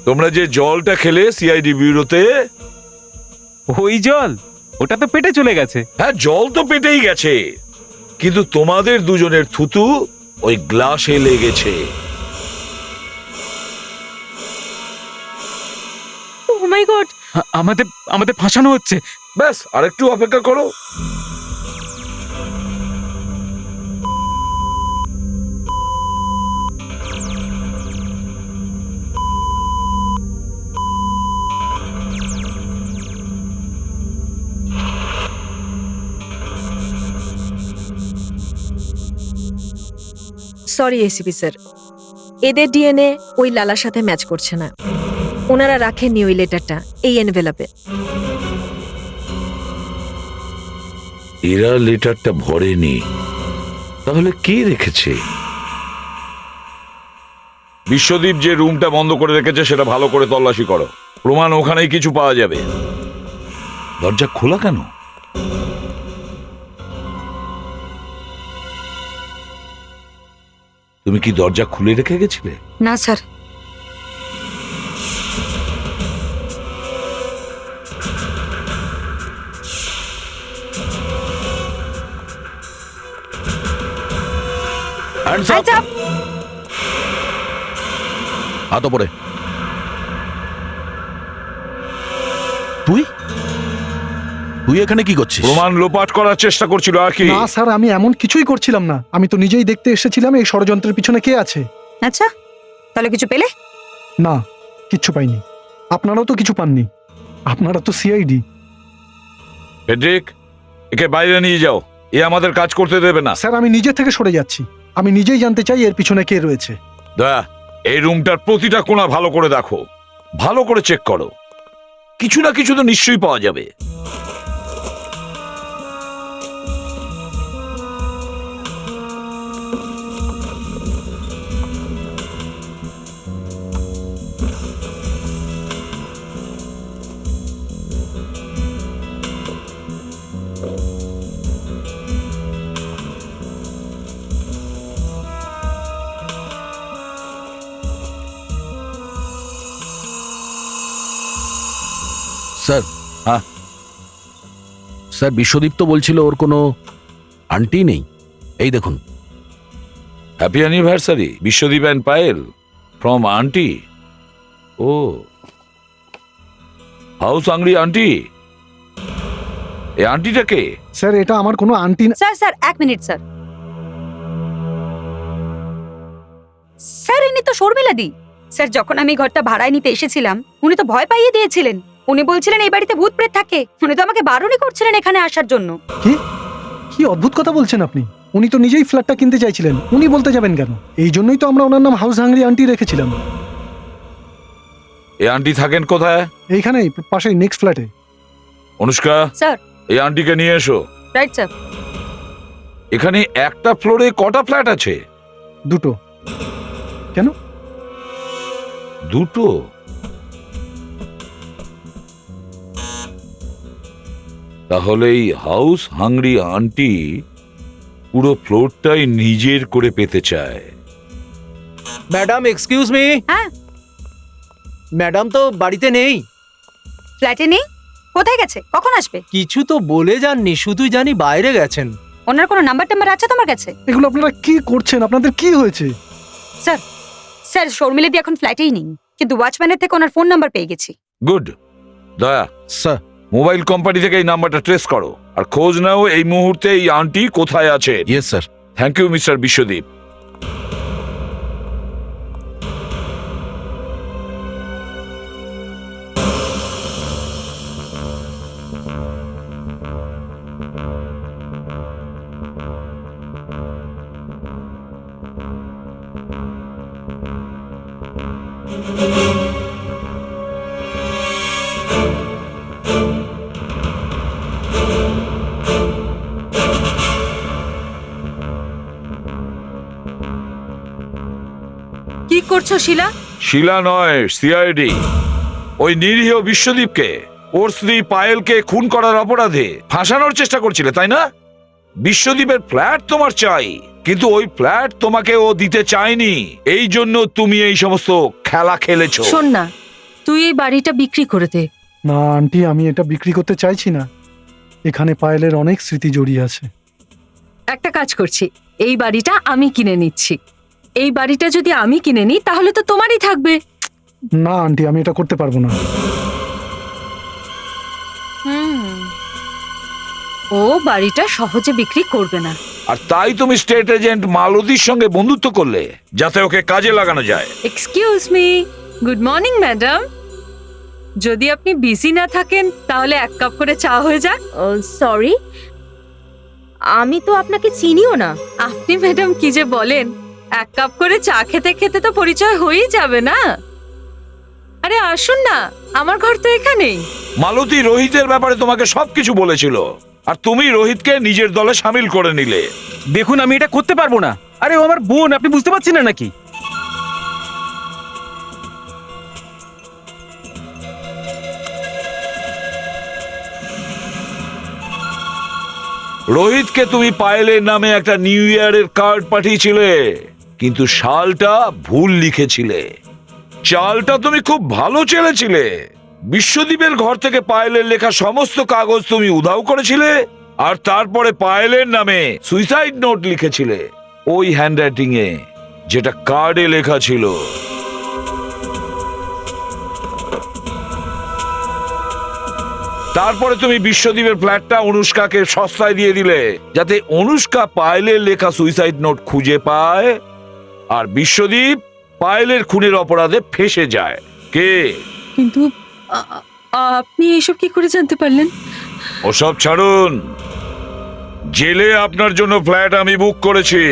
তোমরা যে জলটা খেলে সিআইডি ব্যুরোতে, ওই জল ওটা তো পেটে চলে গেছে। হ্যাঁ, জল তো পেটেই গেছে, কিন্তু তোমাদের দুজনের থুতু ওই গ্লাসে লেগেছে। ও মাই গড, আমাদের ফাঁসানো হচ্ছে। ব্যাস, আরেকটু অপেক্ষা করো। সরি এসিপি স্যার, এদের ডিএনএ ওই লালার সাথে ম্যাচ করছে না। ওনারা রাখেননি ওই লেটারটা এই এনভেলপে। এরা লেটারটা ভরেনি, তাহলে কে রেখেছে? বিশ্বদীপ যে রুমটা বন্ধ করে রেখেছে সেটা ভালো করে তল্লাশি করো। প্রমাণ ওখানেই কিছু পাওয়া যাবে। দরজা খোলা কেন? তুমি কি দরজা খুলে রেখে গেছিলে? না স্যার। হাত ওপরে। তুই তুই এখানে কি করছিস? প্রমাণ লোপাট করার চেষ্টা করছিল আর কি? না স্যার, আমি এমন কিছুই করছিলাম না। আমি তো নিজেই দেখতে এসেছিলাম এই ষড়যন্ত্রের পিছনে কে আছে। আচ্ছা, তাহলে কিছু পেলে? না, কিচ্ছু পাইনি। আপনারাও তো কিছু পাননি, আপনারা তো সিআইডি। ফেডরিক, একে বাইরে নিয়ে যাও, এ আমাদের কাজ করতে দেবে না। স্যার, আমি নিজে থেকে সরে যাচ্ছি। আমি নিজেই জানতে চাই এর পিছনে কে রয়েছে। দয়া, এই রুমটার প্রতিটা কোণা ভালো করে দেখো, ভালো করে চেক করো। কিছু না কিছু তো নিশ্চয়ই পাওয়া যাবে। স্যার, হ্যাঁ স্যার, বিশ্বদীপ তো বলছিল ওর কোনো আন্টি নেই। এই দেখুন। Happy anniversary Biswadip and Payel from aunty. ও, হাউস আংরি আন্টি। এই আন্টিটাকে? স্যার, এটা আমার কোনো আন্টি না। স্যার স্যার, এক মিনিট স্যার। স্যার, ইনি তো শর্মিলা দি। স্যার, যখন আমি ঘরটা ভাড়ায় নিতে এসেছিলাম উনি তো ভয় পাইয়ে দিয়েছিলেন। উনি বলছিলেন এই বাড়িতে ভূত প্রেত থাকে। উনি তো আমাকে বারণই করছিলেন এখানে আসার জন্য। কি কি অদ্ভুত কথা বলছেন আপনি? উনি তো নিজেই ফ্ল্যাটটা কিনতে চাইছিলেন, উনি বলতে যাবেন কেন? এই জন্যই তো আমরা ওনার নাম হাউস হাংরি আন্টি রেখেছিলাম। এই আন্টি থাকেন কোথায়? এইখানেই পাশেই নেক্সট ফ্ল্যাটে। অনুষ্কা, স্যার। এই আন্টিকে নিয়ে এসো। Right sir. এখানে একটা ফ্লোরে কটা ফ্ল্যাট আছে? দুটো। কেন? দুটো? তাহলে এই হাউস হাংরি আন্টি পুরো ফ্লোরটাই নিজের করে পেতে চায়। Madam excuse me. হ্যাঁ। ম্যাডাম তো বাড়িতে নেই। ফ্ল্যাটে নেই? কোথায় গেছে? কখন আসবে? কিছু তো বলে যাননি, শুধুই জানি বাইরে গেছেন। ওনার কোনো নাম্বার টাম্বার আছে তোমার কাছে? এগুলো আপনারা কি করছেন? আপনাদের কি হয়েছে? স্যার, স্যার শর্মিলাদি এখন ফ্ল্যাটেই নেই, কিন্তু ওয়াচম্যানের থেকে ওনার ফোন নাম্বার পেয়ে গেছি। গুড। দয়া, স্যার, মোবাইল কোম্পানি থেকে এই নাম্বারটা ট্রেস করো আর খোঁজ নাও এই মুহূর্তে এই আন্টি কোথায় আছে। Yes sir. Thank you mister Biswadip. কি করছো শিলা? শিলা নয়, সিআইডি। ওই নিরীহ বিশ্বদীপকে ওর স্ত্রী পায়েলকে খুন করার অপরাধে ফাঁসানোর চেষ্টা করছিলে, তাই না? বিশ্বদীপের ফ্ল্যাট তোমার চাই, কিন্তু ওই ফ্ল্যাট তোমাকে ও দিতে চায়নি। এই জন্য তুমি এই সমস্ত খেলা খেলেছো। শোন না, তুই এই বাড়িটা বিক্রি করে দে। না আন্টি, আমি এটা বিক্রি করতে চাইছি না। এখানে পায়েলের অনেক স্মৃতি জড়িয়ে আছে। একটা কাজ করছি, এই বাড়িটা আমি কিনে নিচ্ছি। এই বাড়িটা যদি আমি কিনে নিই তাহলে তো তোমারই থাকবে। না আন্টি, আমি এটা করতে পারবো না। ও বাড়িটা সহজে বিক্রি করবে না। আর তাই তুমি স্টেট এজেন্ট মালতীর সঙ্গে বন্ধুত্ব করলে, যাতে ওকে কাজে লাগানো যায়। Excuse me, good morning madam. যদি আপনি বিজি না থাকেন তাহলে এক কাপ করে চা হয়ে যাক। সরি, আমি তো আপনাকে চিনিও না। আপনি ম্যাডাম কি যে বলেন, এক কাপ করে চা খেতে খেতে তো পরিচয় হয়েই যাবে না? আরে আসুন না, আমার ঘর তো এখানেই। মালতী রোহিতের ব্যাপারে তোমাকে সবকিছু বলেছিল, আর তুমি রোহিতকে নিজের দলে সামিল করে নিলে। দেখুন, আমি এটা করতে পারবো না। আরে ও আমার বোন, আপনি বুঝতে পারছেন না নাকি? রোহিতকে তুমি পায়েলের নামে একটা নিউ ইয়ারের কার্ড পাঠিয়েছিলে, কিন্তু সালটা ভুল লিখেছিলে। চালটা তুমি খুব ভালো চেলেছিলে। বিশ্বদীপের ঘর থেকে পায়েলের লেখা সমস্ত কাগজ তুমি উধাও করেছিলে, আর তারপরে পায়েলের নামে সুইসাইড নোট লিখেছিলে, ওই হ্যান্ডরাইটিং এ যেটা কার্ডে লেখা ছিল। তারপরে তুমি বিশ্বদীপের ফ্ল্যাটটা অনুষ্কাকে সস্তায় দিয়ে দিলে, যাতে অনুষ্কা পায়েলের লেখা সুইসাইড নোট খুঁজে পায়, আর বিশ্বদীপ পায়েলের খুনের অপরাধে ফেঁসে যায়। কে? কিন্তু আপনি এসব কি করে জানতে পারলেন? ওসব ছাড়ুন, জেলে আপনার জন্য ফ্ল্যাট আমি বুক করেছি।